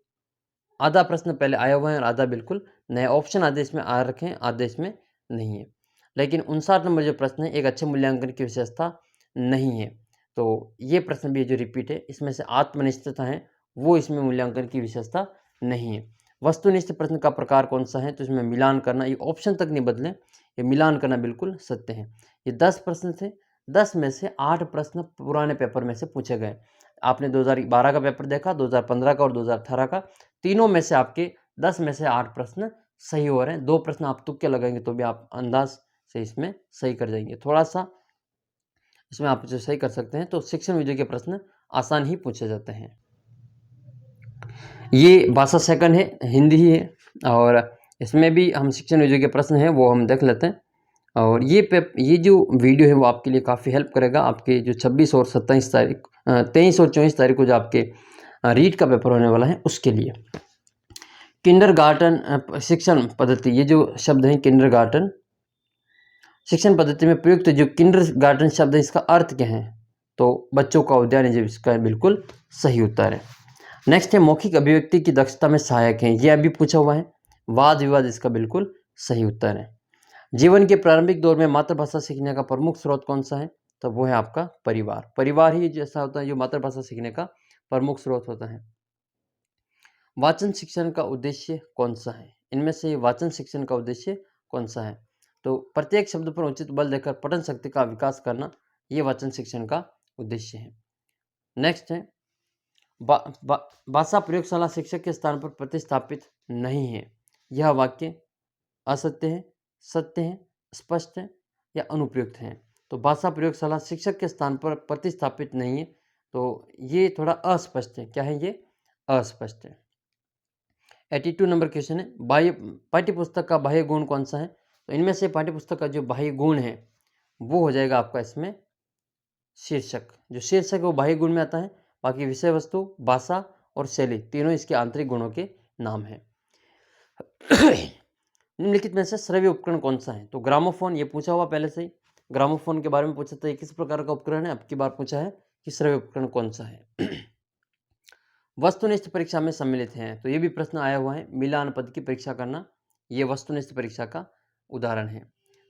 आधा प्रश्न पहले आया हुआ है और आधा बिल्कुल नए ऑप्शन आधे इसमें आ रखे हैं, आधे इसमें नहीं है। लेकिन 59 नंबर जो प्रश्न है एक अच्छे मूल्यांकन की विशेषता नहीं है। तो ये प्रश्न भी जो रिपीट है, इसमें से आत्मनिष्ठता है वो इसमें मूल्यांकन की विशेषता नहीं है। वस्तुनिष्ठ प्रश्न का प्रकार कौन सा है? तो इसमें मिलान करना, ये ऑप्शन तक नहीं बदले, ये मिलान करना बिल्कुल सत्य है। ये 10 प्रश्न थे, 10 में से 8 प्रश्न पुराने पेपर में से पूछे गए। आपने 2012 का पेपर देखा, 2015 का और 2018 का, तीनों में से आपके 10 में से 8 प्रश्न सही हो रहे हैं। 2 प्रश्न आप तुक्के लगाएंगे तो भी आप अंदाज से इसमें सही कर जाएंगे। थोड़ा सा इसमें आप जो सही कर सकते हैं। तो शिक्षण वीडियो के प्रश्न आसान ही पूछे जाते हैं। ये भाषा सेकंड है, हिंदी ही है, और इसमें भी हम शिक्षण वीडियो के प्रश्न हैं वो हम देख लेते हैं। और ये जो वीडियो है वो आपके लिए काफ़ी हेल्प करेगा। आपके जो 26 और 27 तारीख 23 और 24 तारीख को जो आपके रीट का पेपर होने वाला है उसके लिए। किंडरगार्टन शिक्षण पद्धति, ये जो शब्द है किंडरगार्टन शिक्षण पद्धति में प्रयुक्त जो किंडरगार्टन शब्द है इसका अर्थ क्या है? तो बच्चों का उद्यान है, इसका बिल्कुल सही उत्तर है। नेक्स्ट है मौखिक अभिव्यक्ति की दक्षता में सहायक है, यह अभी पूछा हुआ है। वाद विवाद इसका बिल्कुल सही उत्तर है। जीवन के प्रारंभिक दौर में मातृभाषा सीखने का प्रमुख स्रोत कौन सा है? तो वो है आपका परिवार। परिवार ही जैसा होता है जो मातृभाषा सीखने का प्रमुख स्रोत होता है। वाचन शिक्षण का उद्देश्य कौन सा है? इनमें से वाचन शिक्षण का उद्देश्य कौन सा है? तो प्रत्येक शब्द पर उचित बल देकर पठन शक्ति का विकास करना, ये वाचन शिक्षण का उद्देश्य है। नेक्स्ट है भाषा प्रयोगशाला शिक्षक के स्थान पर प्रतिस्थापित नहीं है। यह वाक्य असत्य है, सत्य है, स्पष्ट है या अनुपयुक्त है? तो भाषा प्रयोगशाला शिक्षक के स्थान पर प्रतिस्थापित नहीं है, तो ये थोड़ा अस्पष्ट है। क्या है ये? अस्पष्ट है। 82 नंबर क्वेश्चन है बाह्य पाठ्यपुस्तक का बाह्य गुण कौन सा है? तो इनमें से पाठ्यपुस्तक का जो बाह्य गुण है वो हो जाएगा आपका इसमें शीर्षक। जो शीर्षक है वो बाह्य गुण में आता है। बाकी विषय वस्तु, भाषा और शैली तीनों इसके आंतरिक गुणों के नाम हैं। निम्नलिखित में से श्रव्य उपकरण कौन सा है? तो ग्रामोफोन, ये पूछा हुआ पहले से ही, ग्रामोफोन के बारे में पूछा था, ये किस प्रकार का उपकरण है? अब की बार पूछा है कि श्रव्य उपकरण कौन सा है? वस्तुनिष्ठ परीक्षा में सम्मिलित हैं, तो ये भी प्रश्न आया हुआ है। मिलान पद की परीक्षा करना, ये वस्तुनिष्ठ परीक्षा का उदाहरण है।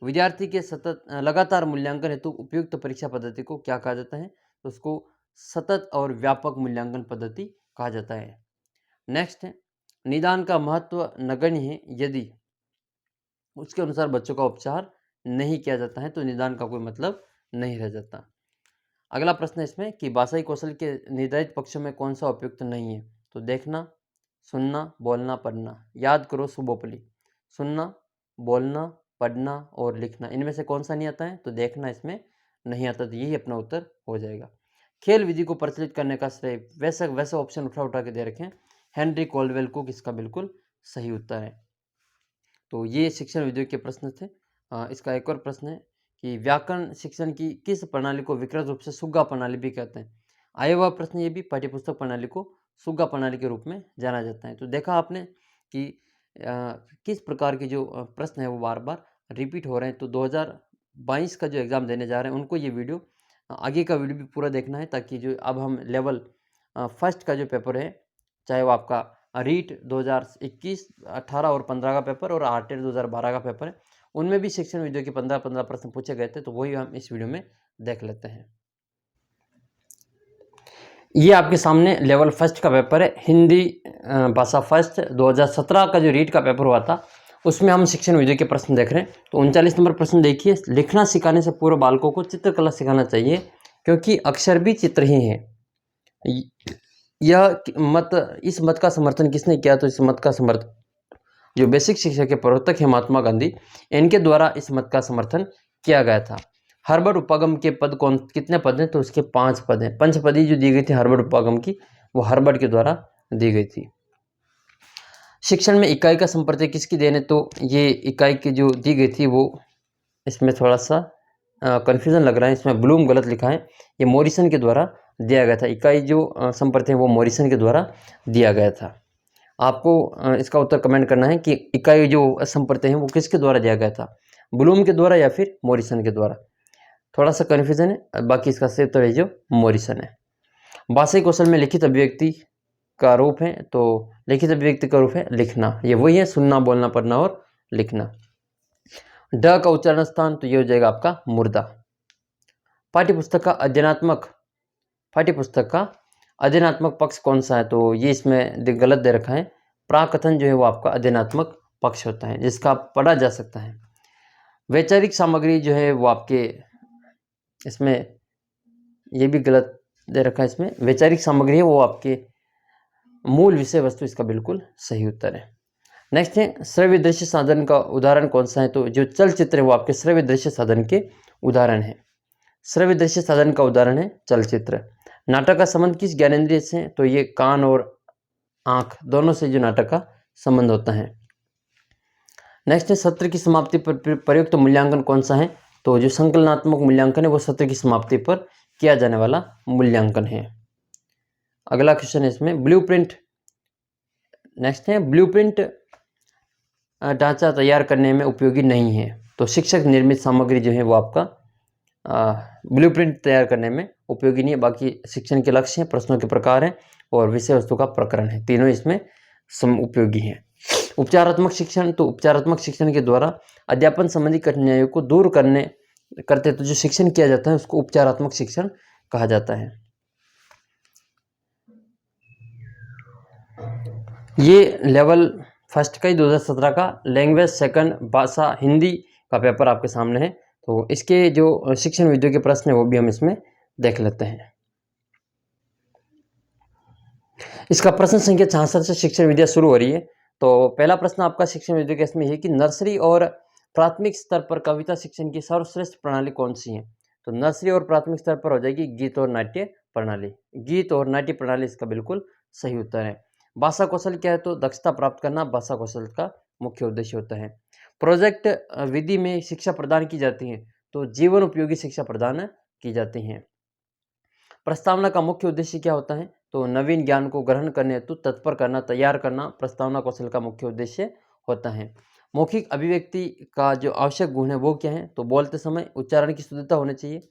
विद्यार्थी के सतत लगातार मूल्यांकन हेतु उपयुक्त परीक्षा पद्धति को क्या कहा जाता है? तो उसको सतत और व्यापक मूल्यांकन पद्धति कहा जाता है। नेक्स्ट है, निदान का महत्व नगण्य है यदि उसके अनुसार बच्चों का उपचार नहीं किया जाता है, तो निदान का कोई मतलब नहीं रह जाता। अगला प्रश्न है इसमें कि भाषाई कौशल के निर्धारित पक्षों में कौन सा उपयुक्त नहीं है? तो देखना, सुनना, बोलना, पढ़ना। याद करो सुबोपली, सुनना, बोलना, पढ़ना और लिखना, इनमें से कौन सा नहीं आता है? तो देखना इसमें नहीं आता, तो यही अपना उत्तर हो जाएगा। खेल विधि को प्रचलित करने का श्रेय वैसे ऑप्शन उठा के दे रखें, हेनरी कॉल्डवेल को, किसका बिल्कुल सही उत्तर है। तो ये शिक्षण विधियों के प्रश्न थे। इसका एक और प्रश्न है कि व्याकरण शिक्षण की किस प्रणाली को विकृत रूप से सुग्गा प्रणाली भी कहते हैं? आया हुआ प्रश्न ये भी, पाठ्यपुस्तक प्रणाली को सुग्गा प्रणाली के रूप में जाना जाता है। तो देखा आपने कि किस प्रकार के जो प्रश्न है वो बार बार रिपीट हो रहे हैं। तो 2022 का जो एग्ज़ाम देने जा रहे हैं उनको ये वीडियो, आगे का वीडियो भी पूरा देखना है, ताकि जो अब हम लेवल फर्स्ट का जो पेपर है, चाहे वो आपका रीट 2021, 18 और 15 का पेपर और आरटेट 2012 का पेपर है, उनमें भी शिक्षण विधियों के 15-15 प्रश्न पूछे गए थे, तो वही हम इस वीडियो में देख लेते हैं। ये आपके सामने लेवल फर्स्ट का पेपर है, हिंदी भाषा फर्स्ट 2017 का जो रीट का पेपर हुआ था, उसमें हम शिक्षण विधियों के प्रश्न देख रहे हैं। तो 39 नंबर प्रश्न देखिए, लिखना सिखाने से पूर्व बालकों को चित्रकला सिखाना चाहिए, क्योंकि अक्षर भी चित्र ही है। यह मत, इस मत का समर्थन किसने किया? तो इस मत का समर्थन जो बेसिक शिक्षा के प्रवर्तक हैं महात्मा गांधी, इनके द्वारा इस मत का समर्थन किया गया था। हर्बर्ट उपागम के पद कितने पद हैं? तो उसके 5 पद हैं। पंचपदी जो दी गई थी हर्बर्ट उपागम की, वो हर्बर्ट के द्वारा दी गई थी। शिक्षण में इकाई का संप्रत्यय किसकी देन है? तो ये इकाई की जो दी गई थी वो, इसमें थोड़ा सा कन्फ्यूजन लग रहा है, इसमें ब्लूम गलत लिखा है, ये मॉरिसन के द्वारा दिया गया था। इकाई जो संप्रत्यय वो मॉरिसन के द्वारा दिया गया था। आपको इसका उत्तर कमेंट करना है कि इकाई जो संप्रत्यय है वो किसके द्वारा दिया गया था, ब्लूम के द्वारा या फिर मॉरिसन के द्वारा। थोड़ा सा कन्फ्यूजन है, बाकी इसका सही उत्तर है जो मॉरिसन है। भाषाई कौशल में लिखित अभिव्यक्ति का रूप है, तो लिखित अभिव्यक्ति का रूप है लिखना, ये वही है, सुनना, बोलना, पढ़ना और लिखना। ड का उच्चारण स्थान, तो ये हो जाएगा आपका मुर्दा। पाठ्यपुस्तक का अध्ययनात्मक पक्ष कौन सा है? तो ये इसमें गलत दे रखा है, प्राकथन जो है वो आपका अध्ययनात्मक पक्ष होता है, जिसका पढ़ा जा सकता है। वैचारिक सामग्री जो है वो आपके, इसमें ये भी गलत दे रखा है, इसमें वैचारिक सामग्री है वो आपके मूल विषय वस्तु, इसका बिल्कुल सही उत्तर है। नेक्स्ट है, श्रव्य दृश्य साधन का उदाहरण कौन सा है? तो जो चलचित्र है वो आपके श्रव्य दृश्य साधन के उदाहरण है। श्रव्य दृश्य साधन का उदाहरण है चलचित्र। नाटक का संबंध किस ज्ञानेंद्रिय से? तो ये कान और आंख दोनों से जो नाटक का संबंध होता है। नेक्स्ट है, सत्र की समाप्ति पर प्रयुक्त मूल्यांकन कौन सा है? तो जो संकलनात्मक मूल्यांकन है वो सत्र की समाप्ति पर किया जाने वाला मूल्यांकन है। अगला क्वेश्चन है इसमें, ब्लूप्रिंट। नेक्स्ट है, ब्लूप्रिंट ढांचा तैयार करने में उपयोगी नहीं है। तो शिक्षक निर्मित सामग्री जो है वो आपका ब्लूप्रिंट तैयार करने में उपयोगी नहीं है। बाकी शिक्षण के लक्ष्य हैं, प्रश्नों के प्रकार हैं और विषय वस्तु का प्रकरण है, तीनों इसमें उपयोगी हैं। उपचारात्मक शिक्षण, तो उपचारात्मक शिक्षण के द्वारा अध्यापन संबंधी कठिनाइयों को दूर करते तो जो शिक्षण किया जाता है उसको उपचारात्मक शिक्षण कहा जाता है। ये लेवल फर्स्ट का ही 2017 का लैंग्वेज सेकंड भाषा हिंदी का पेपर आपके सामने है। तो इसके जो शिक्षण विधियों के प्रश्न है वो भी हम इसमें देख लेते हैं। इसका प्रश्न संख्या 66 से शिक्षण विधियाँ शुरू हो रही है। तो पहला प्रश्न आपका शिक्षण विधियों के इसमें है कि नर्सरी और प्राथमिक स्तर पर कविता शिक्षण की सर्वश्रेष्ठ प्रणाली कौन सी है? तो नर्सरी और प्राथमिक स्तर पर हो जाएगी गीत और नाट्य प्रणाली। गीत और नाट्य प्रणाली इसका बिल्कुल सही उत्तर है। भाषा कौशल क्या है? तो दक्षता प्राप्त करना भाषा कौशल का मुख्य उद्देश्य होता है। प्रोजेक्ट विधि में शिक्षा प्रदान की जाती है, तो जीवन उपयोगी शिक्षा प्रदान की जाती है। प्रस्तावना का मुख्य उद्देश्य क्या होता है? तो नवीन ज्ञान को ग्रहण करने हेतु तत्पर करना, तैयार करना प्रस्तावना कौशल का मुख्य उद्देश्य होता है। मौखिक अभिव्यक्ति का जो आवश्यक गुण है वो क्या है? तो बोलते समय उच्चारण की शुद्धता होनी चाहिए।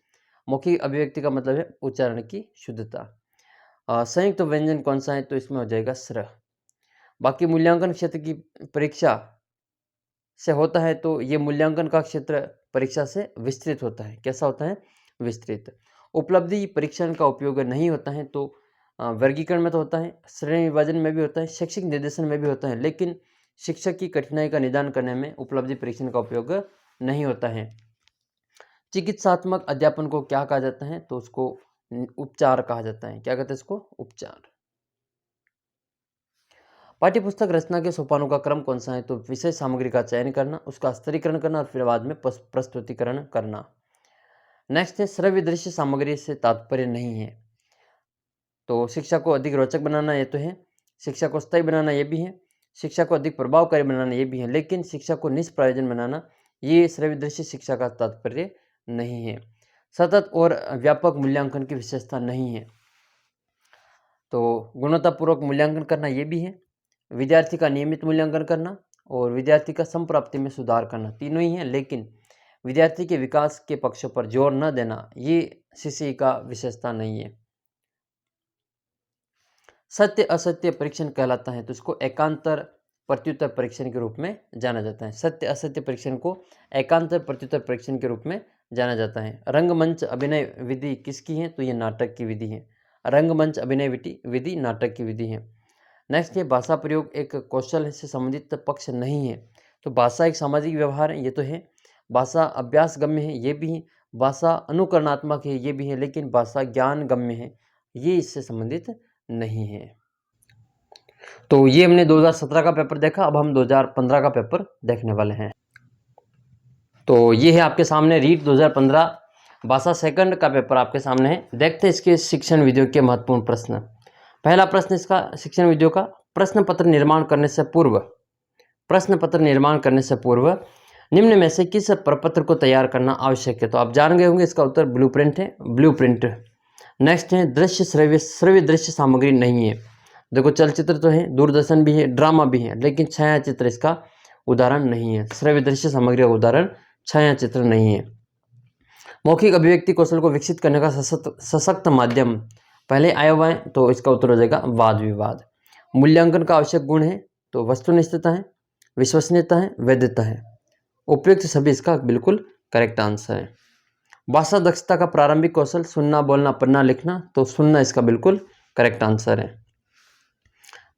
मौखिक अभिव्यक्ति का मतलब है उच्चारण की शुद्धता। संयुक्त तो व्यंजन कौन सा है? तो इसमें हो जाएगा स्र। बाकी मूल्यांकन क्षेत्र की परीक्षा से होता है तो ये मूल्यांकन का क्षेत्र परीक्षा से विस्तृत होता है। कैसा होता है? विस्तृत। उपलब्धि परीक्षण का उपयोग नहीं होता है तो वर्गीकरण में तो होता है, श्रेणी विभाजन में भी होता है, शैक्षिक निर्देशन में भी होता है, लेकिन शिक्षक की कठिनाई का निदान करने में उपलब्धि परीक्षण का उपयोग नहीं होता है। चिकित्सात्मक अध्यापन को क्या कहा जाता है? तो उसको उपचार कहा जाता है। क्या कहते हैं इसको? उपचार। पाठ्यपुस्तक रचना के सोपानों का क्रम कौन सा है? तो विषय सामग्री का चयन करना, उसका स्तरीकरण करना और फिर बाद में प्रस्तुतिकरण करना। नेक्स्ट है श्रव्य दृश्य सामग्री से तात्पर्य नहीं है। तो शिक्षा को अधिक रोचक बनाना ये तो है, शिक्षा को स्थायी बनाना ये भी है, शिक्षा को अधिक प्रभावकारी बनाना ये भी है, लेकिन शिक्षा को निष्प्रयोजन बनाना ये श्रव्य दृश्य शिक्षा का तात्पर्य नहीं है। सतत और व्यापक मूल्यांकन की विशेषता नहीं है। तो गुणवत्तापूर्वक मूल्यांकन करना ये भी है, विद्यार्थी का नियमित मूल्यांकन करना और विद्यार्थी का संप्राप्ति में सुधार करना, तीनों ही हैं, लेकिन विद्यार्थी के विकास के पक्षों पर जोर न देना ये सीसीई का विशेषता नहीं है। सत्य असत्य परीक्षण कहलाता है तो इसको एकांतर प्रत्युत्तर परीक्षण के रूप में जाना जाता है। सत्य असत्य परीक्षण को एकांतर प्रत्युत्तर परीक्षण के रूप में जाना जाता है। रंगमंच अभिनय विधि किसकी है? तो ये नाटक की विधि है। रंगमंच अभिनय विधि नाटक की विधि है। नेक्स्ट है भाषा प्रयोग एक कौशल से संबंधित पक्ष नहीं है। तो भाषा एक सामाजिक व्यवहार है ये तो है, भाषा अभ्यास गम्य है ये भी है, भाषा अनुकरणात्मक है ये भी है, लेकिन भाषा ज्ञान गम्य है ये इससे संबंधित नहीं है। तो ये हमने 2017 का पेपर देखा, अब हम 2015 का पेपर देखने वाले हैं। तो ये है आपके सामने रीट 2015 भाषा सेकंड का पेपर आपके सामने है। देखते हैं इसके शिक्षण वीडियो के महत्वपूर्ण प्रश्न। पहला प्रश्न इसका शिक्षण वीडियो का, प्रश्न पत्र निर्माण करने से पूर्व निम्न में से किस प्रपत्र को तैयार करना आवश्यक है? तो आप जान गए होंगे इसका उत्तर ब्लूप्रिंट है, ब्लूप्रिंट। नेक्स्ट है दृश्य श्रव्य दृश्य सामग्री नहीं है। देखो चलचित्र तो है, दूरदर्शन भी है, ड्रामा भी है, लेकिन छायाचित्र इसका उदाहरण नहीं है। श्रव्य दृश्य सामग्री का उदाहरण छायाचित्र नहीं है। मौखिक अभिव्यक्ति कौशल को विकसित करने का सशक्त माध्यम पहले आया हुआ है तो इसका उत्तर हो जाएगा वाद विवाद। मूल्यांकन का आवश्यक गुण है तो वस्तुनिष्ठता है, विश्वसनीयता है, वैधता है। उपयुक्त सभी इसका बिल्कुल करेक्ट आंसर है। भाषा दक्षता का प्रारंभिक कौशल सुनना, बोलना, पढ़ना, लिखना, तो सुनना इसका बिल्कुल करेक्ट आंसर है।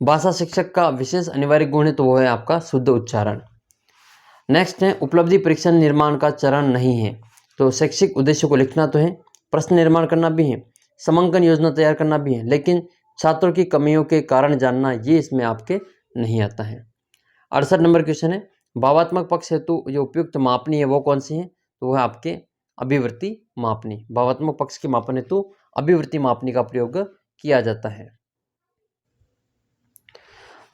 भाषा शिक्षक का विशेष अनिवार्य गुण है तो वो है आपका शुद्ध उच्चारण। नेक्स्ट है उपलब्धि परीक्षण निर्माण का चरण नहीं है। तो शैक्षिक उद्देश्य को लिखना तो है, प्रश्न निर्माण करना भी है, समांकन योजना तैयार करना भी है, लेकिन छात्रों की कमियों के कारण जानना ये इसमें आपके नहीं आता है। 68 नंबर क्वेश्चन है भावात्मक पक्ष हेतु जो उपयुक्त मापनी है वो कौन सी है? तो वह आपके अभिवृत्ति मापनी। भावात्मक पक्ष के मापन हेतु अभिवृत्ति मापनी का प्रयोग किया जाता है।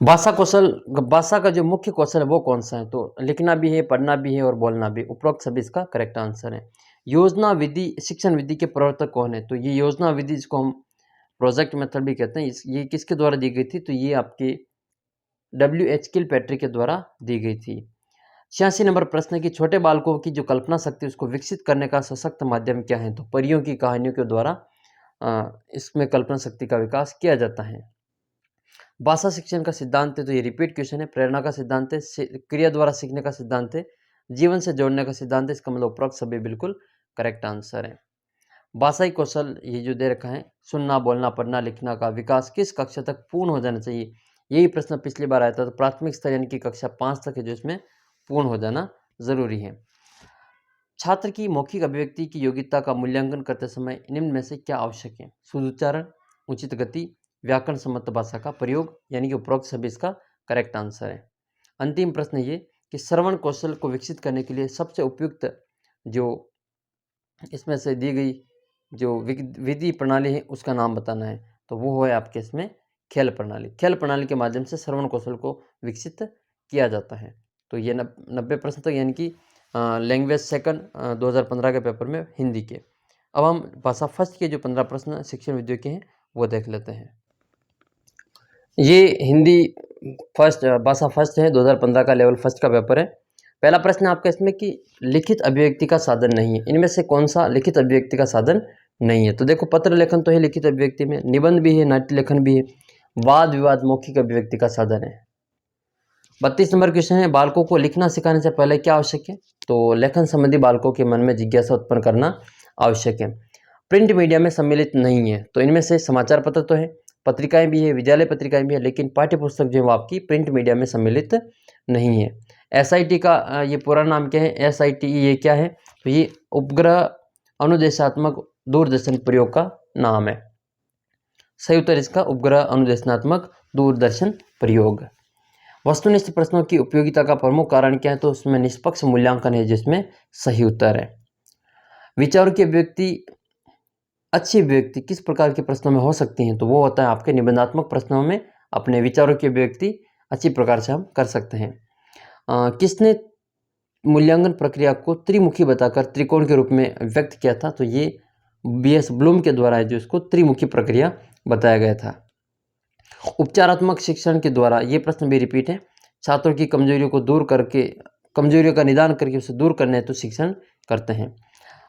भाषा का जो मुख्य कौशल है वो कौन सा है? तो लिखना भी है, पढ़ना भी है और बोलना भी। उपरोक्त सभी इसका करेक्ट आंसर है। योजना विधि शिक्षण विधि के प्रवर्तक कौन है? तो ये योजना विधि जिसको हम प्रोजेक्ट मेथड भी कहते हैं, ये किसके द्वारा दी गई थी? तो ये आपके W.H. किलपैट्रिक के द्वारा दी गई थी। 86 नंबर प्रश्न की छोटे बालकों की जो कल्पना शक्ति उसको विकसित करने का सशक्त माध्यम क्या है? तो परियों की कहानियों के द्वारा इसमें कल्पना शक्ति का विकास किया जाता है। भाषा शिक्षण का सिद्धांत है तो ये रिपीट क्वेश्चन है। प्रेरणा का सिद्धांत है, क्रिया द्वारा सीखने का सिद्धांत है, जीवन से जोड़ने का सिद्धांत है। इसका मतलब उपरोक्त सभी बिल्कुल करेक्ट आंसर है। भाषाई कौशल ये जो दे रखा है सुनना, बोलना, पढ़ना, लिखना का विकास किस कक्षा तक पूर्ण हो जाना चाहिए? यही प्रश्न पिछली बार आया था। तो प्राथमिक स्तर यानी कि कक्षा 5 तक है जो इसमें पूर्ण हो जाना जरूरी है। छात्र की मौखिक अभिव्यक्ति की योग्यता का मूल्यांकन करते समय निम्न में से क्या आवश्यक है? शुद्ध उच्चारण, उचित गति, व्याकरण सम्मत भाषा का प्रयोग, यानी कि उपरोक्त सभी इसका करेक्ट आंसर है। अंतिम प्रश्न ये कि श्रवण कौशल को विकसित करने के लिए सबसे उपयुक्त जो इसमें से दी गई जो विधि प्रणाली है उसका नाम बताना है। तो वो है आपके इसमें खेल प्रणाली। खेल प्रणाली के माध्यम से श्रवण कौशल को विकसित किया जाता है। तो ये 90 प्रश्न तक यानी कि लैंग्वेज सेकंड 2015 के पेपर में हिंदी के। अब हम भाषा फर्स्ट के जो 15 प्रश्न शिक्षण विधियों के हैं वो देख लेते हैं। ये हिंदी भाषा फर्स्ट है, 2015 का लेवल फर्स्ट का पेपर है। पहला प्रश्न आपका इसमें कि लिखित अभिव्यक्ति का साधन नहीं है, इनमें से कौन सा लिखित अभिव्यक्ति का साधन नहीं है? तो देखो, पत्र लेखन तो है लिखित अभिव्यक्ति में, निबंध भी है, नाट्य लेखन भी है, वाद विवाद मौखिक अभिव्यक्ति का साधन है। 32 नंबर क्वेश्चन है, बालकों को लिखना सिखाने से पहले क्या आवश्यक है? तो लेखन संबंधी बालकों के मन में जिज्ञासा उत्पन्न करना आवश्यक है। प्रिंट मीडिया में सम्मिलित नहीं है, तो इनमें से समाचार पत्र तो है, पत्रिकाएं भी है, विद्यालय पत्रिकाएं भी है, लेकिन पाठ्य पुस्तक जो है वो आपकी प्रिंट मीडिया में सम्मिलित नहीं है। SIT का ये पूरा नाम क्या है? SIT ये क्या है? तो ये उपग्रह अनुदेशात्मक दूरदर्शन प्रयोग का नाम है। सही उत्तर इसका उपग्रह अनुदेशात्मक दूरदर्शन प्रयोग। वस्तुनिष्ठ प्रश्नों की उपयोगिता का प्रमुख कारण क्या है? तो उसमें निष्पक्ष मूल्यांकन है जिसमें सही उत्तर है। विचारों की अभिव्यक्ति, अच्छी अभिव्यक्ति किस प्रकार के प्रश्नों में हो सकती हैं? तो वो होता है आपके निबंधात्मक प्रश्नों में अपने विचारों की अभिव्यक्ति अच्छी प्रकार से हम कर सकते हैं। किसने मूल्यांकन प्रक्रिया को त्रिमुखी बताकर त्रिकोण के रूप में व्यक्त किया था? तो ये BS ब्लूम के द्वारा है जो इसको त्रिमुखी प्रक्रिया बताया गया था। उपचारात्मक शिक्षण के द्वारा, ये प्रश्न भी रिपीट है, छात्रों की कमजोरियों को दूर करके, कमजोरियों का निदान करके उसे दूर करने हेतु शिक्षण करते हैं।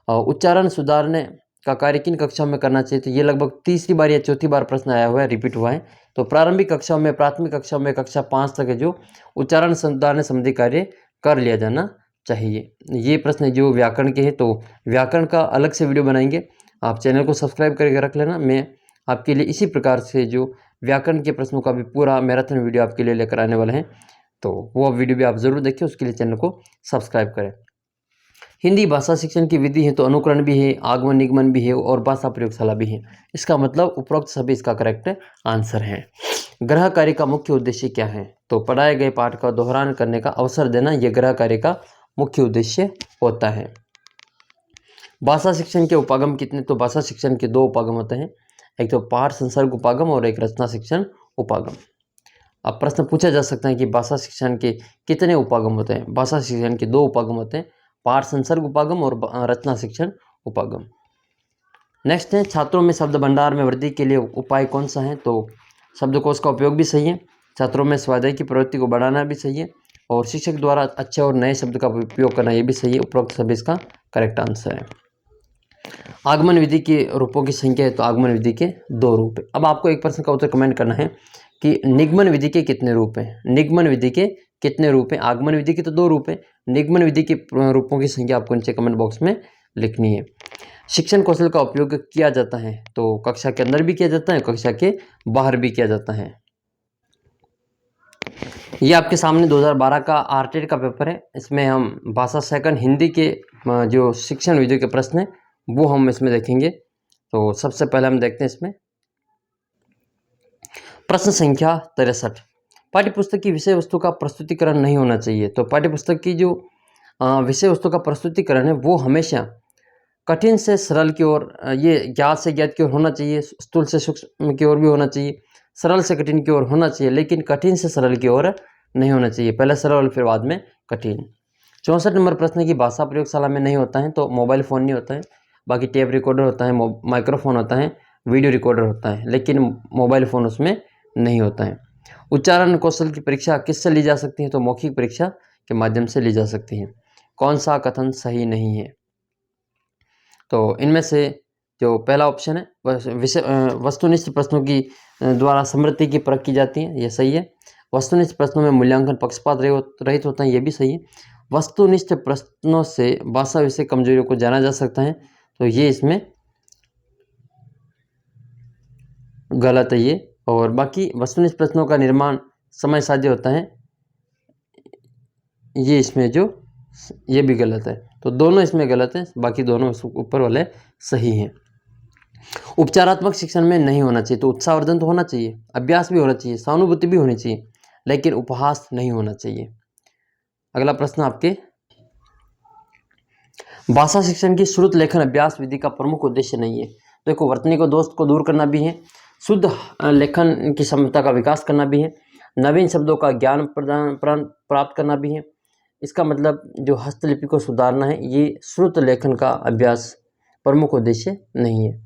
उच्चारण सुधारने का कार्य किन कक्षाओं में करना चाहिए? तो ये लगभग तीसरी बार या चौथी बार प्रश्न आया हुआ है, रिपीट हुआ है। तो प्रारंभिक कक्षाओं में, प्राथमिक कक्षाओं में, कक्षा 5 तक है जो उच्चारण सुधारने संबंधी कार्य कर लिया जाना चाहिए। ये प्रश्न जो व्याकरण के हैं, तो व्याकरण का अलग से वीडियो बनाएंगे, आप चैनल को सब्सक्राइब करके रख लेना। मैं आपके लिए इसी प्रकार से जो व्याकरण के प्रश्नों का भी पूरा मैराथन वीडियो आपके लिए लेकर आने वाला है, तो वो वीडियो भी आप ज़रूर देखिए, उसके लिए चैनल को सब्सक्राइब करें। हिंदी भाषा शिक्षण की विधि है, तो अनुकरण भी है, आगमन निगमन भी है और भाषा प्रयोगशाला भी है। इसका मतलब उपरोक्त सभी इसका करेक्ट आंसर है। ग्रह कार्य का मुख्य उद्देश्य क्या है? तो पढ़ाए गए पाठ का दोहरान करने का अवसर देना, यह ग्रह कार्य का मुख्य उद्देश्य होता है। भाषा शिक्षण के उपागम कितने? तो भाषा शिक्षण के 2 उपागम होते हैं, एक तो पाठ संसर्ग उपागम और एक रचना शिक्षण उपागम। अब प्रश्न पूछा जा सकता है कि भाषा शिक्षण के कितने उपागम होते हैं? भाषा शिक्षण के 2 उपागम होते हैं, पाठ संसर्ग उपागम और रचना शिक्षण उपागम। नेक्स्ट है, छात्रों में शब्द भंडार में वृद्धि के लिए उपाय कौन सा है? तो शब्दकोश का उपयोग भी सही है, छात्रों में स्वाध्याय की प्रवृत्ति को बढ़ाना भी सही है, और शिक्षक द्वारा अच्छे और नए शब्द का उपयोग करना ये भी सही है। उपरोक्त सभी इसका करेक्ट आंसर है। आगमन विधि के रूपों की संख्या है, तो आगमन विधि के 2 रूप है। अब आपको एक प्रश्न का उत्तर कमेंट करना है कि निगमन विधि के कितने रूप हैं? निगमन विधि के कितने रूप हैं? आगमन विधि के तो 2 रूप हैं, निगमन विधि के रूपों की संख्या आपको नीचे कमेंट बॉक्स में लिखनी है। शिक्षण कौशल का उपयोग किया जाता है, तो कक्षा के अंदर भी किया जाता है, कक्षा के बाहर भी किया जाता है। ये आपके सामने 2012 का आरटेड का पेपर है, इसमें हम भाषा सेकंड हिंदी के जो शिक्षण विधि के प्रश्न हैं वो हम इसमें देखेंगे। तो सबसे पहले हम देखते हैं इसमें प्रश्न संख्या 63, पाठ्यपुस्तक की विषय वस्तु का प्रस्तुतिकरण नहीं होना चाहिए। तो पाठ्यपुस्तक की जो विषय वस्तु का प्रस्तुतिकरण है वो हमेशा कठिन से सरल की ओर, ये ज्ञात से ज्ञात की ओर होना चाहिए, स्थूल से सूक्ष्म की ओर भी होना चाहिए, सरल से कठिन की ओर होना चाहिए, लेकिन कठिन से सरल की ओर नहीं होना चाहिए। पहले सरल फिर बाद में कठिन। 64 नंबर प्रश्न की भाषा प्रयोगशाला में नहीं होता है, तो मोबाइल फ़ोन नहीं होता है, बाकी टेप रिकॉर्डर होता है, माइक्रोफोन होता है, वीडियो रिकॉर्डर होता है, लेकिन मोबाइल फ़ोन उसमें नहीं होता है। उच्चारण कौशल की परीक्षा किससे ली जा सकती है? तो मौखिक परीक्षा के माध्यम से ली जा सकती है। कौन सा कथन सही नहीं है? तो इनमें से जो पहला ऑप्शन है विषय वस्तुनिष्ठ प्रश्नों की द्वारा समृद्धि की परख की जाती है, ये सही है। वस्तुनिष्ठ प्रश्नों में मूल्यांकन पक्षपात रहित होता है, ये भी सही है। वस्तुनिष्ठ प्रश्नों से भाषा विषय कमजोरियों को जाना जा सकता है, तो ये इसमें गलत है ये। और बाकी वस्तुनिष्ठ प्रश्नों का निर्माण समय साध्य होता है, ये इसमें जो ये भी गलत है, तो दोनों इसमें गलत है, बाकी दोनों ऊपर वाले सही हैं। उपचारात्मक शिक्षण में नहीं होना चाहिए, तो उत्साहवर्धन तो होना चाहिए, अभ्यास भी होना चाहिए, सहानुभूति भी होनी चाहिए, लेकिन उपहास नहीं होना चाहिए। अगला प्रश्न आपके, भाषा शिक्षण की श्रुत लेखन अभ्यास विधि का प्रमुख उद्देश्य नहीं है। देखो, वर्तनी को दोष को दूर करना भी है, शुद्ध लेखन की क्षमता का विकास करना भी है, नवीन शब्दों का ज्ञान प्राप्त करना भी है। इसका मतलब जो हस्तलिपि को सुधारना है, ये श्रुत लेखन का अभ्यास प्रमुख उद्देश्य नहीं है।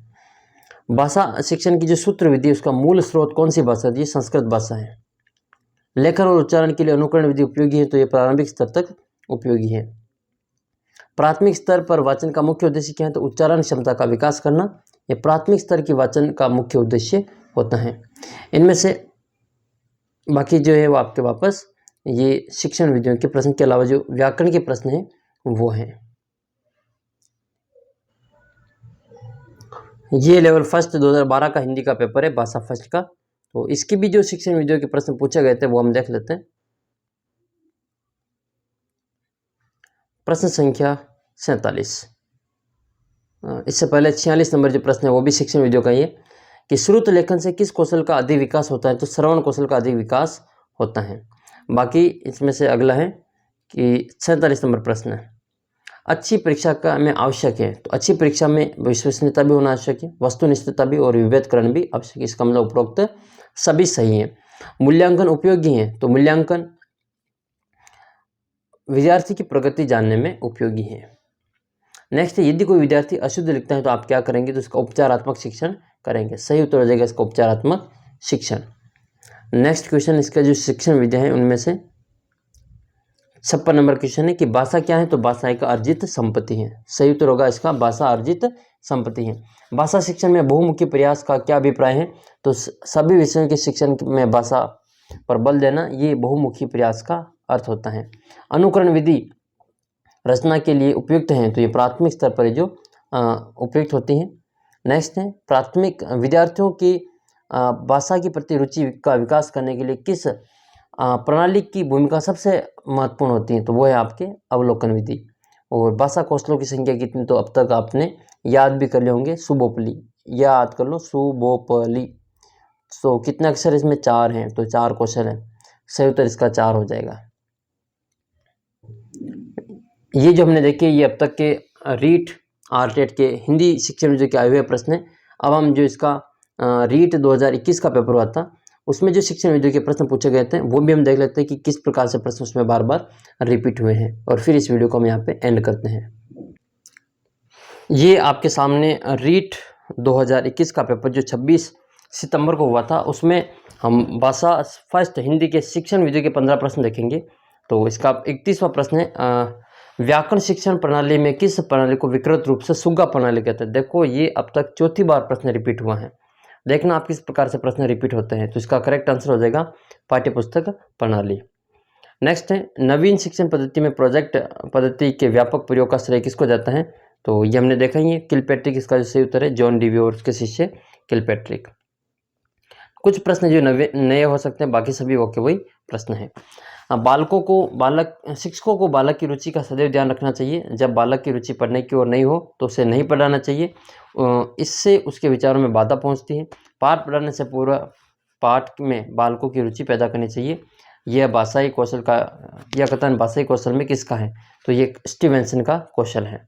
भाषा शिक्षण की जो सूत्र विधि उसका मूल स्रोत कौन सी भाषा है? ये संस्कृत भाषा है। लेखन और उच्चारण के लिए अनुकरण विधि उपयोगी है, तो ये प्रारंभिक स्तर तक उपयोगी है। प्राथमिक स्तर पर वाचन का मुख्य उद्देश्य क्या है, तो उच्चारण क्षमता का विकास करना। ये प्राथमिक स्तर की वाचन का मुख्य उद्देश्य होता है। इनमें से बाकी जो है वो आपके वापस ये शिक्षण विधियों के प्रश्न के अलावा जो व्याकरण के प्रश्न हैं वो हैं। ये लेवल फर्स्ट 2012 का हिंदी का पेपर है, भाषा फर्स्ट का। तो इसकी भी जो शिक्षण विधियों के प्रश्न पूछे गए थे वो हम देख लेते हैं। प्रश्न संख्या 47। इससे पहले 46 नंबर जो प्रश्न है वो भी शिक्षण विधियों का ही है कि श्रुत लेखन से किस कौशल का अधिक विकास होता है, तो श्रवण कौशल का अधिक विकास होता है। बाकी इसमें से अगला है कि 47 नंबर प्रश्न है, अच्छी परीक्षा का में आवश्यक है, तो अच्छी परीक्षा में विश्वसनीयता भी होना आवश्यक है, वस्तुनिष्ठता भी और विभेदकरण भी आवश्यक है। इसका मतलब उपरोक्त सभी सही है। मूल्यांकन उपयोगी है, तो मूल्यांकन विद्यार्थी की प्रगति जानने में उपयोगी है। नेक्स्ट है, यदि कोई विद्यार्थी अशुद्ध लिखता है तो आप क्या करेंगे, तो इसका उपचारात्मक शिक्षण करेंगे। सही उत्तर हो जाएगा इसका उपचारात्मक शिक्षण। नेक्स्ट क्वेश्चन, इसका जो शिक्षण विधा है उनमें से 56 नंबर क्वेश्चन है कि भाषा क्या है, तो भाषा एक अर्जित संपत्ति है। सही उत्तर होगा इसका भाषा अर्जित संपत्ति है। भाषा शिक्षण में बहुमुखी प्रयास का क्या अभिप्राय है, तो सभी विषयों के शिक्षण में भाषा पर बल देना, ये बहुमुखी प्रयास का अर्थ होता है। अनुकरण विधि रचना के लिए उपयुक्त हैं, तो ये प्राथमिक स्तर पर जो उपयुक्त होती हैं। नेक्स्ट है, प्राथमिक विद्यार्थियों की भाषा की प्रति रुचि का विकास करने के लिए किस प्रणाली की भूमिका सबसे महत्वपूर्ण होती है, तो वो है आपके अवलोकन विधि। और भाषा कौशलों की संख्या कितनी, तो अब तक आपने याद भी कर लिए होंगे, सुबोपली, याद कर लो सुबोपली। तो कितने अक्षर इसमें 4 हैं, तो 4 कौशल हैं। सही उत्तर इसका 4 हो जाएगा। ये जो हमने देखे ये अब तक के रीट आरटेट के हिंदी शिक्षण विषय के आए हुए प्रश्न है। अब हम जो इसका रीट 2021 का पेपर हुआ था उसमें जो शिक्षण विधियों के प्रश्न पूछे गए थे वो भी हम देख लेते हैं कि किस प्रकार से प्रश्न उसमें बार बार रिपीट हुए हैं, और फिर इस वीडियो को हम यहाँ पे एंड करते हैं। ये आपके सामने रीट 2021 का पेपर जो 26 सितंबर को हुआ था, उसमें हम भाषा फर्स्ट हिंदी के शिक्षण विधियों के 15 प्रश्न देखेंगे। तो इसका 31वां प्रश्न है, व्याकरण शिक्षण प्रणाली में किस प्रणाली को विकृत रूप से सुग्गा प्रणाली कहते हैं। देखो ये अब तक चौथी बार प्रश्न रिपीट हुआ है। देखना आप किस प्रकार से प्रश्न रिपीट होते हैं, तो इसका करेक्ट आंसर हो जाएगा पाठ्यपुस्तक प्रणाली। नेक्स्ट है, नवीन शिक्षण पद्धति में प्रोजेक्ट पद्धति के व्यापक प्रयोग का श्रेय किसको जाता है, तो ये हमने देखा ही है किलपैट्रिक इसका जो सही उत्तर है, जॉन डीवी और उसके शिष्य किलपैट्रिक। कुछ प्रश्न जो नए हो सकते हैं, बाकी सभी ओके वही प्रश्न है। शिक्षकों को बालक की रुचि का सदैव ध्यान रखना चाहिए। जब बालक की रुचि पढ़ने की ओर नहीं हो तो उसे नहीं पढ़ाना चाहिए, इससे उसके विचारों में बाधा पहुंचती है। पाठ पढ़ाने से पूर्व पाठ में बालकों की रुचि पैदा करनी चाहिए। यह भाषाई कौशल का, यह कथन भाषाई कौशल में किसका है, तो ये स्टीवेंसन का कौशल है।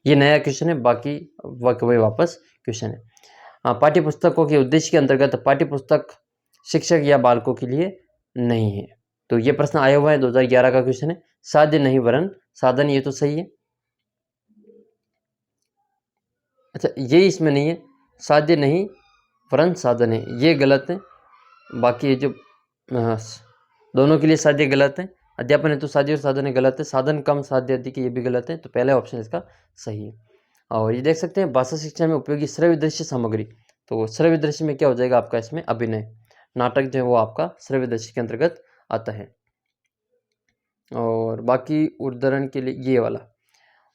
ये नया क्वेश्चन है, बाकी वही वापस क्वेश्चन है। पाठ्यपुस्तकों के उद्देश्य के अंतर्गत पाठ्यपुस्तक शिक्षक या बालकों के लिए नहीं है, तो ये प्रश्न आया हुआ है 2011 का क्वेश्चन है। साध्य नहीं वरन साधन, ये तो सही है। अच्छा ये इसमें नहीं है, साध्य नहीं वरन साधन है, ये गलत है। बाकी ये जो दोनों के लिए साध्य गलत है, अध्यापन है तो साध्य और साधन है गलत है, साधन कम साध्य अधिक ये भी गलत है, तो पहला ऑप्शन इसका सही है। और ये देख सकते हैं भाषा शिक्षा में उपयोगी श्रव्य दृश्य सामग्री, तो श्रव्य दृश्य में क्या हो जाएगा आपका, इसमें अभिनय नाटक जो है वो आपका श्रव्य दृश्य के अंतर्गत आता है। और बाकी उदाहरण के लिए ये वाला,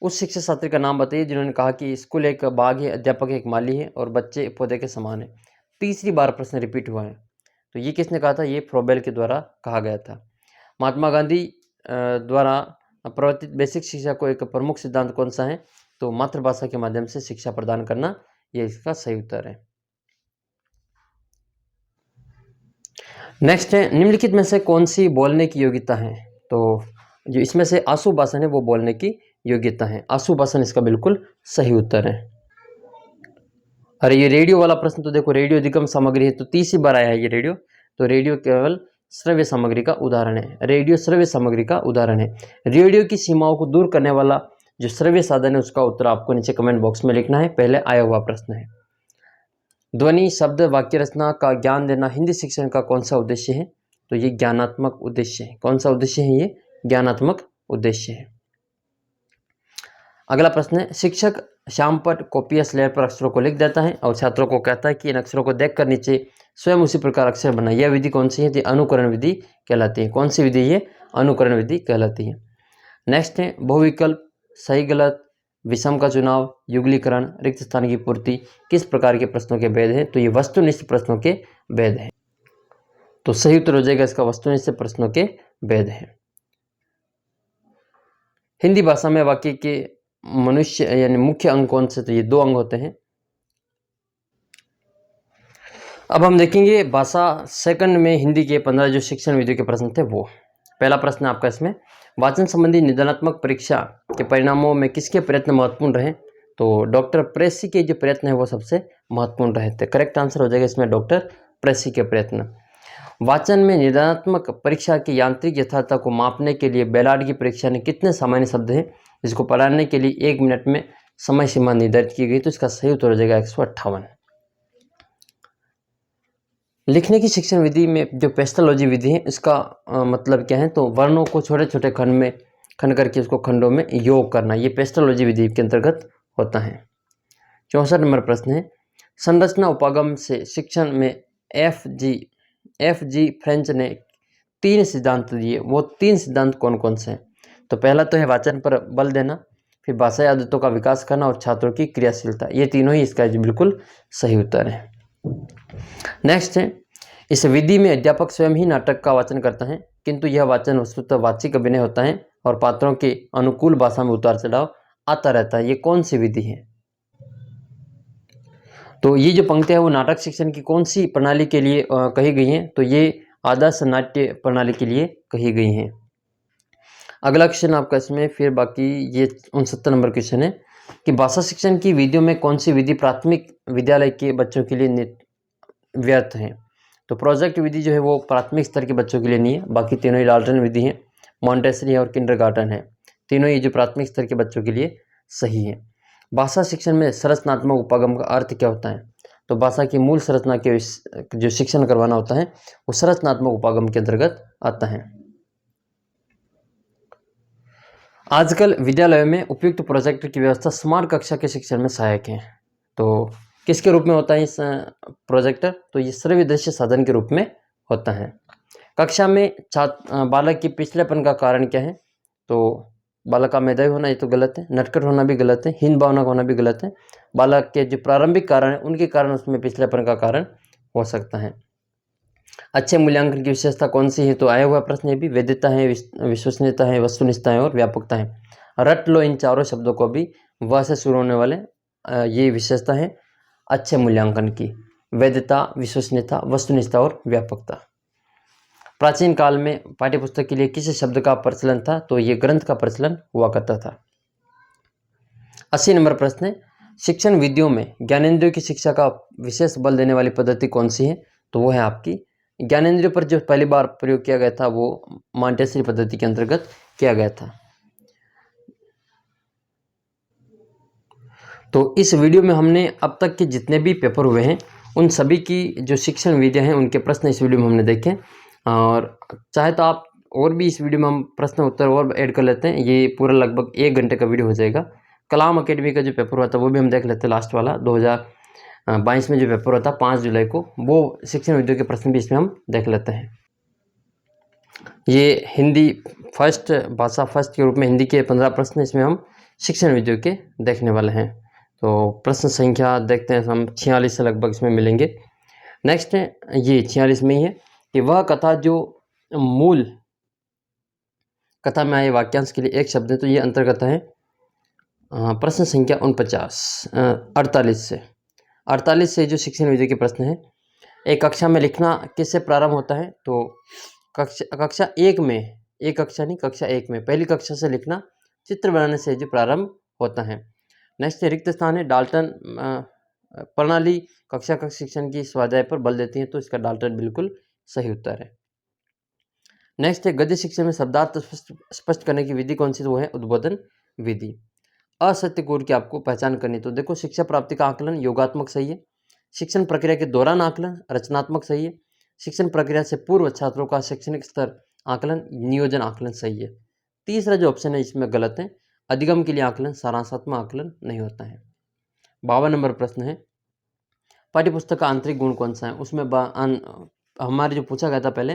उस शिक्षक छात्र का नाम बताइए जिन्होंने कहा कि स्कूल एक बाग है, अध्यापक एक माली है और बच्चे पौधे के समान है। तीसरी बार प्रश्न रिपीट हुआ है, तो ये किसने कहा था, ये फ्रोबेल के द्वारा कहा गया था। महात्मा गांधी द्वारा प्रवर्तित बेसिक शिक्षा को एक प्रमुख सिद्धांत कौन सा है, तो मातृभाषा के माध्यम से शिक्षा प्रदान करना, ये इसका सही उत्तर है। नेक्स्ट है, निम्नलिखित में से कौन सी बोलने की योग्यता है, तो जो इसमें से आशु भाषण है वो बोलने की योग्यता है। आशु भाषण इसका बिल्कुल सही उत्तर है। अरे ये रेडियो वाला प्रश्न तो देखो, रेडियो अधिगम सामग्री है, तो तीसरी बार आया है ये रेडियो, तो रेडियो केवल श्रव्य सामग्री का उदाहरण है। रेडियो श्रव्य सामग्री का उदाहरण है। रेडियो की सीमाओं को दूर करने वाला जो श्रव्य साधन है उसका उत्तर आपको नीचे कमेंट बॉक्स में लिखना है, पहले आया हुआ प्रश्न है। ध्वनि शब्द वाक्य रचना का ज्ञान देना हिंदी शिक्षण का कौन सा उद्देश्य है, तो ये ज्ञानात्मक उद्देश्य है। कौन सा उद्देश्य है? ये ज्ञानात्मक उद्देश्य है। अगला प्रश्न है, शिक्षक श्याम पर कॉपी या स्लेट पर अक्षरों को लिख देता है और छात्रों को कहता है कि इन अक्षरों को देखकर नीचे स्वयं उसी प्रकार अक्षर बनाए। यह विधि कौन सी है? तो अनुकरण विधि कहलाती है। कौन सी विधि? ये अनुकरण विधि कहलाती है। नेक्स्ट है, बहुविकल्प, सही गलत, विषम का चुनाव, युगलीकरण, रिक्त स्थान की पूर्ति किस प्रकार के प्रश्नों के भेद हैं? तो ये वस्तुनिष्ठ प्रश्नों के भेद हैं। तो सही उत्तर हो जाएगा इसका वस्तुनिष्ठ प्रश्नों के भेद हैं। हिंदी भाषा में वाक्य के मनुष्य यानी मुख्य अंग कौन से? तो ये 2 अंग होते हैं। अब हम देखेंगे भाषा सेकंड में हिंदी के 15 जो शिक्षण विधियों के प्रश्न थे वो। पहला प्रश्न आपका इसमें, वाचन संबंधी निदानात्मक परीक्षा के परिणामों में किसके प्रयत्न महत्वपूर्ण रहे? तो डॉक्टर प्रेसी के जो प्रयत्न है वो सबसे महत्वपूर्ण रहे थे। करेक्ट आंसर हो जाएगा इसमें डॉक्टर प्रेसी के प्रयत्न। वाचन में निदानात्मक परीक्षा की यांत्रिक यथार्थता को मापने के लिए बेलार्ड की परीक्षा ने कितने सामान्य शब्द हैं जिसको पढ़ाने के लिए 1 मिनट में समय सीमा निर्धारित की गई? तो इसका सही उत्तर हो जाएगा 158। लिखने की शिक्षण विधि में जो पेस्टोलॉजी विधि है इसका मतलब क्या है? तो वर्णों को छोटे छोटे खंड करके उसको खंडों में योग करना, ये पेस्टोलॉजी विधि के अंतर्गत होता है। 64 नंबर प्रश्न है, संरचना उपागम से शिक्षण में एफ जी फ्रेंच ने 3 सिद्धांत दिए। वो 3 सिद्धांत कौन कौन से हैं? तो पहला तो है वाचन पर बल देना, फिर भाषाई आदतों का विकास करना और छात्रों की क्रियाशीलता। ये तीनों ही इसका बिल्कुल सही उत्तर है। नेक्स्ट है, इस विधि में अध्यापक स्वयं ही नाटक का वाचन करता है, किंतु यह वाचन वस्तुतः वाचिक अभिनय होता है और पात्रों के अनुकूल भाषा में उतार चढ़ाव आता रहता है। ये कौन सी विधि है? तो ये जो पंक्तियां है वो नाटक शिक्षण की कौन सी प्रणाली के लिए कही गई हैं? तो ये आदर्श नाट्य प्रणाली के लिए कही गई हैं। अगला क्वेश्चन आपका इसमें फिर बाकी ये 69 नंबर क्वेश्चन है कि भाषा शिक्षण की विधियों में कौन सी विधि प्राथमिक विद्यालय के बच्चों के लिए व्यर्थ है? तो प्रोजेक्ट विधि जो है वो प्राथमिक स्तर के बच्चों के लिए नहीं है, बाकी तीनों ही डाल्टन विधि है, मॉन्टेसरी है और किंडरगार्टन है। तीनों ही जो प्राथमिक स्तर के बच्चों के लिए सही है। भाषा शिक्षण में संरचनात्मक उपागम का अर्थ क्या होता है? तो भाषा की मूल संरचना के जो शिक्षण करवाना होता है वो संरचनात्मक उपागम के अंतर्गत आता है। आजकल विद्यालयों में उपयुक्त प्रोजेक्टर की व्यवस्था स्मार्ट कक्षा के शिक्षण में सहायक है। तो किसके रूप में होता है इस प्रोजेक्टर? तो ये श्रव्य दृश्य साधन के रूप में होता है। कक्षा में बालक के पिछलेपन का कारण क्या है? तो बालक का मेधावी होना ये तो गलत है, नटखट होना भी गलत है, हीन भावना का होना भी गलत है। बालक के जो प्रारंभिक कारण है उनके कारण उसमें पिछलेपन का कारण हो सकता है। अच्छे मूल्यांकन की विशेषता कौन सी है? तो आया हुआ प्रश्न ये भी, वैधता है, विश्वसनीयता है, वस्तुनिष्ठता है और व्यापकता है। रट लो इन चारों शब्दों को भी, वह से शुरू होने वाले ये विशेषता है अच्छे मूल्यांकन की, वैधता, विश्वसनीयता, वस्तुनिष्ठता और व्यापकता। प्राचीन काल में पाठ्यपुस्तक के लिए किस शब्द का प्रचलन था? तो ये ग्रंथ का प्रचलन हुआ करता था। 80 नंबर प्रश्न है, शिक्षण विधियों में ज्ञानेंद्रियों की शिक्षा का विशेष बल देने वाली पद्धति कौन सी है? तो वो है आपकी ज्ञानेंद्रियों पर जो पहली बार प्रयोग किया गया था वो मॉन्टेसरी पद्धति के अंतर्गत किया गया था। तो इस वीडियो में हमने अब तक के जितने भी पेपर हुए हैं उन सभी की जो शिक्षण विधियाँ हैं उनके प्रश्न इस वीडियो में हमने देखे, और चाहे तो आप और भी इस वीडियो में हम प्रश्न उत्तर और ऐड कर लेते हैं। ये पूरा लगभग 1 घंटे का वीडियो हो जाएगा। कलाम अकेडमी का जो पेपर हुआ था वो भी हम देख लेते हैं, लास्ट वाला 2022 में जो पेपर हुआ था 5 जुलाई को, वो शिक्षण विधियों के प्रश्न भी इसमें हम देख लेते हैं। ये हिंदी फर्स्ट, भाषा फर्स्ट के रूप में हिंदी के 15 प्रश्न इसमें हम शिक्षण विधियों के देखने वाले हैं। तो प्रश्न संख्या देखते हैं हम 46 से लगभग इसमें मिलेंगे। नेक्स्ट है ये 46 में ही है कि वह कथा जो मूल कथा में आए वाक्यांश के लिए एक शब्द है, तो ये अंतर्गत है प्रश्न संख्या 48 से जो शिक्षण विधि के प्रश्न है। एक कक्षा में लिखना किससे प्रारंभ होता है? तो कक्षा 1 में, एक कक्षा नहीं, कक्षा 1 में पहली कक्षा से लिखना चित्र बनाने से जो प्रारंभ होता है। नेक्स्ट रिक्त स्थान है, डाल्टन प्रणाली कक्षा शिक्षण की स्वाध्याय पर बल देती है, तो इसका डाल्टन बिल्कुल सही उत्तर है। नेक्स्ट है गद्य शिक्षण में शब्दार्थ स्पष्ट करने की विधि कौन सी? तो वो है उद्बोधन विधि। असत्य कोड की आपको पहचान करनी, तो देखो शिक्षा प्राप्ति का आकलन योगात्मक सही है, शिक्षण प्रक्रिया के दौरान आकलन रचनात्मक सही है, शिक्षण प्रक्रिया से पूर्व छात्रों का शैक्षणिक स्तर आकलन, नियोजन आकलन सही है। तीसरा जो ऑप्शन है इसमें गलत है, अधिगम के लिए आकलन सारांशात्मक आकलन नहीं होता है। 52 नंबर प्रश्न है, पाठ्यपुस्तक का आंतरिक गुण कौन सा है? उसमें हमारे जो पूछा गया था पहले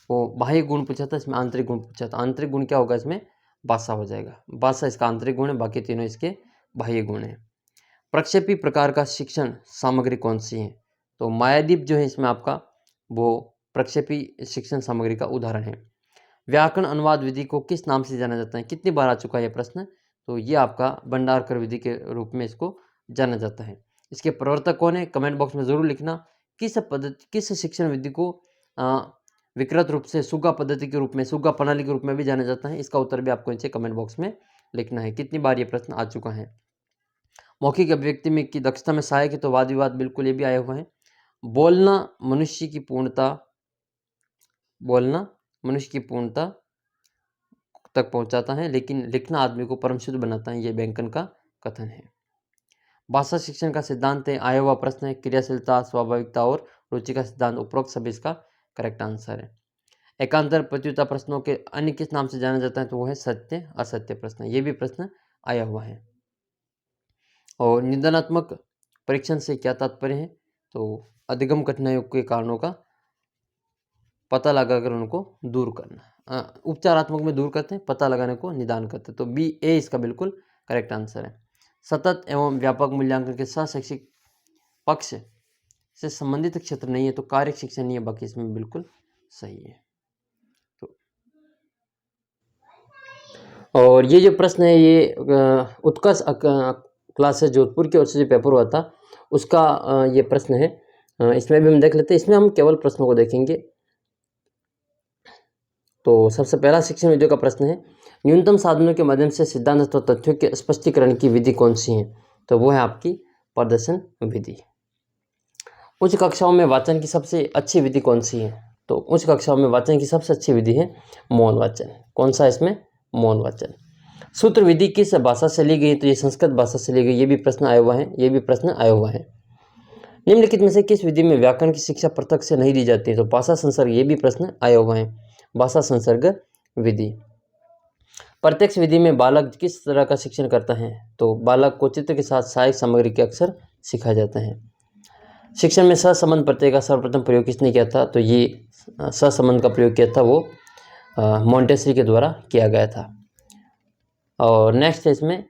वो बाह्य गुण पूछा था, इसमें आंतरिक गुण पूछा था। आंतरिक गुण क्या होगा? इसमें भाषा हो जाएगा। भाषा इसका आंतरिक गुण है, बाकी तीनों इसके बाह्य गुण हैं। प्रक्षेपी प्रकार का शिक्षण सामग्री कौन सी है? तो मायादीप जो है इसमें आपका वो प्रक्षेपी शिक्षण सामग्री का उदाहरण है। व्याकरण अनुवाद विधि को किस नाम से जाना जाता है? कितनी बार आ चुका है यह प्रश्न? तो ये आपका भंडारकर विधि के रूप में इसको जाना जाता है। इसके प्रवर्तक कौन है? कमेंट बॉक्स में ज़रूर लिखना। किस शिक्षण विधि को विकृत रूप से सुग्गा पद्धति के रूप में, सुग्गा प्रणाली के रूप में भी जाना जाता है? इसका उत्तर भी आपको नीचे कमेंट बॉक्स में लिखना है। कितनी बार ये प्रश्न आ चुका है? मौखिक अभिव्यक्ति में की दक्षता में सहायक है, तो वाद विवाद बिल्कुल ये भी आया हुआ है। बोलना मनुष्य की पूर्णता तक पहुंचाता है, लेकिन लिखना आदमी को परम शुद्ध बनाता है, ये बैंकन का कथन है। भाषा शिक्षण का सिद्धांत है, आया हुआ प्रश्न है। क्रियाशीलता, स्वाभाविकता और रुचि का सिद्धांत, उपरोक्त सभी इसका करेक्ट आंसर है। एकांतर प्रत्युत्तर प्रश्नों के अन्य किस नाम से जाना जाता है? तो वो है सत्य असत्य प्रश्न। ये भी प्रश्न आया हुआ है। और निदानात्मक परीक्षण से क्या तात्पर्य है? तो अधिगम कठिनाइयों के कारणों का पता लगाकर उनको दूर करना। उपचारात्मक में दूर करते हैं, पता लगाने को निदान करते हैं। तो बी ए इसका बिल्कुल करेक्ट आंसर है। सतत एवं व्यापक मूल्यांकन के साथ शैक्षिक पक्ष से संबंधित क्षेत्र नहीं है, तो कार्य शिक्षण नहीं है, बाकी इसमें बिल्कुल सही है। तो और ये जो प्रश्न है ये उत्कर्ष क्लासेस जोधपुर की ओर से जो पेपर हुआ था उसका ये प्रश्न है। इसमें भी हम देख लेते हैं। इसमें हम केवल प्रश्नों को देखेंगे। तो सबसे पहला शिक्षण विधियों का प्रश्न है, न्यूनतम साधनों के माध्यम से सिद्धांत और तथ्यों के स्पष्टीकरण की विधि कौन सी है? तो वो है आपकी प्रदर्शन विधि। उच्च कक्षाओं में वाचन की सबसे अच्छी विधि कौन सी है? तो उच्च कक्षाओं में वाचन की सबसे अच्छी विधि है मौन वाचन। कौन सा इसमें? मौन वाचन। सूत्र विधि किस भाषा से ली गई? तो ये संस्कृत भाषा से ली गई। ये भी प्रश्न आया हुआ है। निम्नलिखित में से किस विधि में व्याकरण की शिक्षा पृथक से नहीं दी जाती है? तो भाषा संसर्ग, ये भी प्रश्न आया हुआ है। भाषा संसर्ग विधि। प्रत्यक्ष विधि में बालक किस तरह का शिक्षण करता है? तो बालक को चित्र के साथ सहायक सामग्री के अक्षर सिखाए जाते हैं। शिक्षण में सहसंबंध प्रत्यय का सर्वप्रथम प्रयोग किसने किया था? तो ये सहसंबंध का प्रयोग किया था वो मॉन्टेसरी के द्वारा किया गया था। और नेक्स्ट है इसमें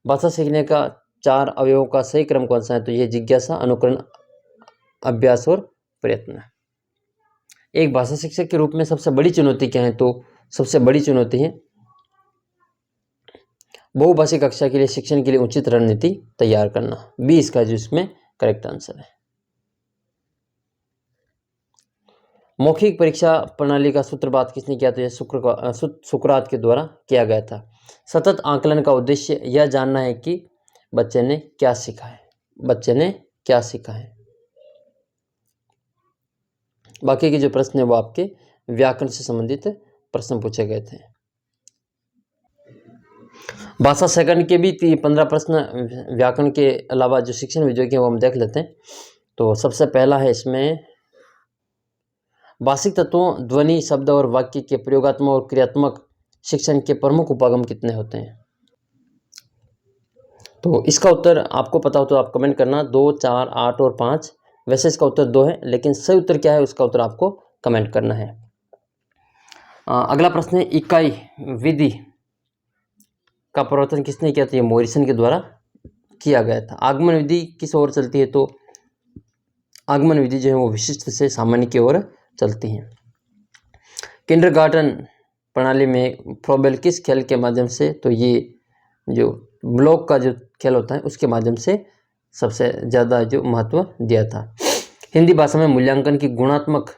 भाषा सीखने का 4 अवयवों का सही क्रम कौन सा है? तो ये जिज्ञासा, अनुकरण, अभ्यास और प्रयत्न। एक भाषा शिक्षक के रूप में सबसे बड़ी चुनौती क्या है? तो सबसे बड़ी चुनौती है बहुभाषी कक्षा के लिए शिक्षण के लिए उचित रणनीति तैयार करना। बी इसका जो इसमें करेक्ट आंसर है। मौखिक परीक्षा प्रणाली का सूत्रपात किसने किया? तो यह सुकरात के द्वारा किया गया था। सतत आकलन का उद्देश्य यह जानना है कि बच्चे ने क्या सीखा है। बाकी के जो प्रश्न है वो आपके व्याकरण से संबंधित प्रश्न पूछे गए थे। भाषा सेकंड के भी 15 प्रश्न व्याकरण के अलावा जो शिक्षण विधियों के वो हम देख लेते हैं। तो सबसे पहला है इसमें भाषिक तत्वों, ध्वनि, शब्द और वाक्य के प्रयोगात्मक और क्रियात्मक शिक्षण के प्रमुख उपागम कितने होते हैं? तो इसका उत्तर आपको पता हो तो आप कमेंट करना। 2, 4, 8 और 5। वैसे इसका उत्तर 2 है, लेकिन सही उत्तर क्या है उसका उत्तर आपको कमेंट करना है। अगला प्रश्न है, इकाई विधि का प्रवर्तन किसने किया? तो ये मॉरिसन के द्वारा किया गया था। आगमन विधि किस ओर चलती है? तो आगमन विधि जो है वो विशिष्ट से सामान्य की ओर चलती है। किंडरगार्टन प्रणाली में फ्रोबेल किस खेल के माध्यम से? तो ये जो ब्लॉक का जो खेल होता है उसके माध्यम से सबसे ज़्यादा जो महत्व दिया था। हिंदी भाषा में मूल्यांकन की गुणात्मक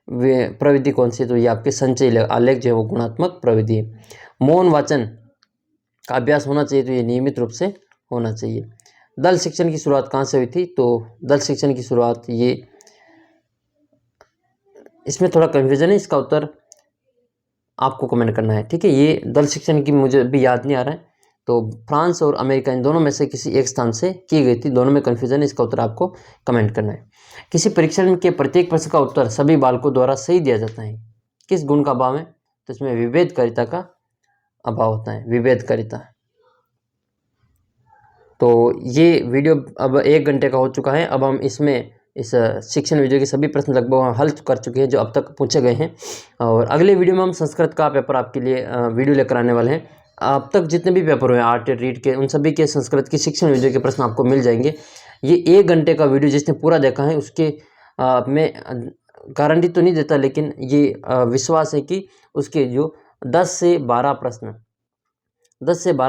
प्रविधि कौन सी? तो ये आपके संचय आलेख जो है वो गुणात्मक प्रविधि है। मौन वाचन का अभ्यास होना चाहिए, तो ये नियमित रूप से होना चाहिए। दल शिक्षण की शुरुआत कहाँ से हुई थी? तो दल शिक्षण की शुरुआत ये इसमें थोड़ा कन्फ्यूजन है, इसका उत्तर आपको कमेंट करना है, ठीक है। ये दल शिक्षण की मुझे भी याद नहीं आ रहा है, तो फ्रांस और अमेरिका इन दोनों में से किसी एक स्थान से की गई थी। दोनों में कन्फ्यूजन है, इसका उत्तर आपको कमेंट करना है। किसी परीक्षण के प्रत्येक प्रश्न का उत्तर सभी बालकों द्वारा सही दिया जाता है, किस गुण का अभाव है? तो इसमें विभेदकारिता का अभाव होता है, विभेदकारिता। तो ये वीडियो अब 1 घंटे का हो चुका है। अब हम इसमें इस शिक्षण वीडियो के सभी प्रश्न लगभग हल कर चुके हैं जो अब तक पूछे गए हैं, और अगले वीडियो में हम संस्कृत का पेपर आपके लिए वीडियो लेकर आने वाले हैं। अब तक जितने भी पेपर हुए आर्ट रीड के, उन सभी के संस्कृत की शिक्षण वीडियो के प्रश्न आपको मिल जाएंगे। ये 1 घंटे का वीडियो जिसने पूरा देखा है उसके मैं गारंटी तो नहीं देता, लेकिन ये विश्वास है कि उसके जो 10 से 12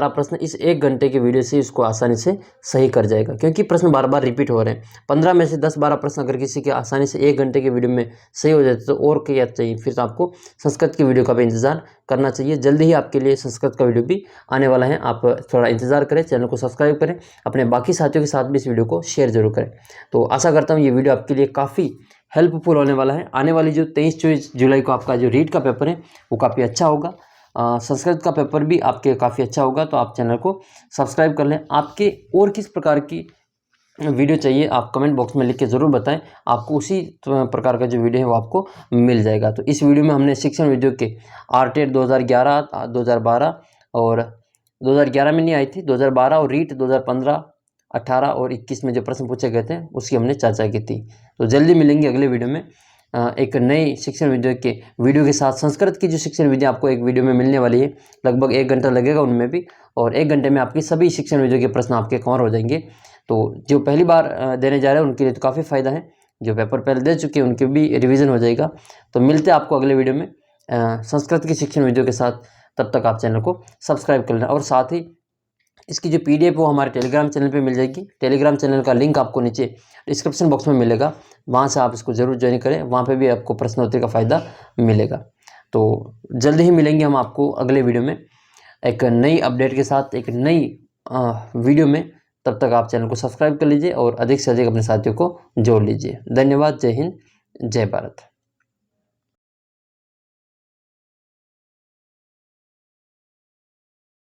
प्रश्न इस 1 घंटे के वीडियो से इसको आसानी से सही कर जाएगा, क्योंकि प्रश्न बार बार रिपीट हो रहे हैं। 15 में से 10-12 प्रश्न अगर किसी के आसानी से 1 घंटे के वीडियो में सही हो जाते तो और क्या चाहिए? फिर तो आपको संस्कृत की वीडियो का भी इंतजार करना चाहिए। जल्दी ही आपके लिए संस्कृत का वीडियो भी आने वाला है, आप थोड़ा इंतजार करें, चैनल को सब्सक्राइब करें, अपने बाकी साथियों के साथ भी इस वीडियो को शेयर जरूर करें। तो आशा करता हूँ ये वीडियो आपके लिए काफ़ी हेल्पफुल होने वाला है। आने वाली जो 23-24 जुलाई को आपका जो रीड का पेपर है वो काफ़ी अच्छा होगा, संस्कृत का पेपर भी आपके काफ़ी अच्छा होगा। तो आप चैनल को सब्सक्राइब कर लें। आपके और किस प्रकार की वीडियो चाहिए आप कमेंट बॉक्स में लिख के ज़रूर बताएं, आपको उसी प्रकार का जो वीडियो है वो आपको मिल जाएगा। तो इस वीडियो में हमने शिक्षण वीडियो के आरटेट 2011, 2012 और 2011 में नहीं आई थी, 2012 और रीट 2015, 18 और 21 में जो प्रश्न पूछे गए थे उसकी हमने चर्चा की थी। तो जल्दी मिलेंगे अगले वीडियो में एक नई शिक्षण वीडियो के साथ। संस्कृत की जो शिक्षण वीडियो आपको एक वीडियो में मिलने वाली है, लगभग 1 घंटा लगेगा उनमें भी, और 1 घंटे में आपकी सभी शिक्षण वीडियो के प्रश्न आपके कवर हो जाएंगे। तो जो पहली बार देने जा रहे हैं उनके लिए तो काफ़ी फ़ायदा है, जो पेपर पहले दे चुके हैं उनके भी रिवीजन हो जाएगा। तो मिलते हैं आपको अगले वीडियो में संस्कृत की शिक्षण वीडियो के साथ। तब तक आप चैनल को सब्सक्राइब कर लेना, और साथ ही इसकी जो PDF वो हमारे टेलीग्राम चैनल पे मिल जाएगी। टेलीग्राम चैनल का लिंक आपको नीचे डिस्क्रिप्शन बॉक्स में मिलेगा, वहाँ से आप इसको ज़रूर ज्वाइन करें, वहाँ पे भी आपको प्रश्नोत्तरी का फ़ायदा मिलेगा। तो जल्द ही मिलेंगे हम आपको अगले वीडियो में एक नई अपडेट के साथ, एक नई वीडियो में। तब तक आप चैनल को सब्सक्राइब कर लीजिए और अधिक से अधिक अपने साथियों को जोड़ लीजिए। धन्यवाद। जय हिंद, जय भारत।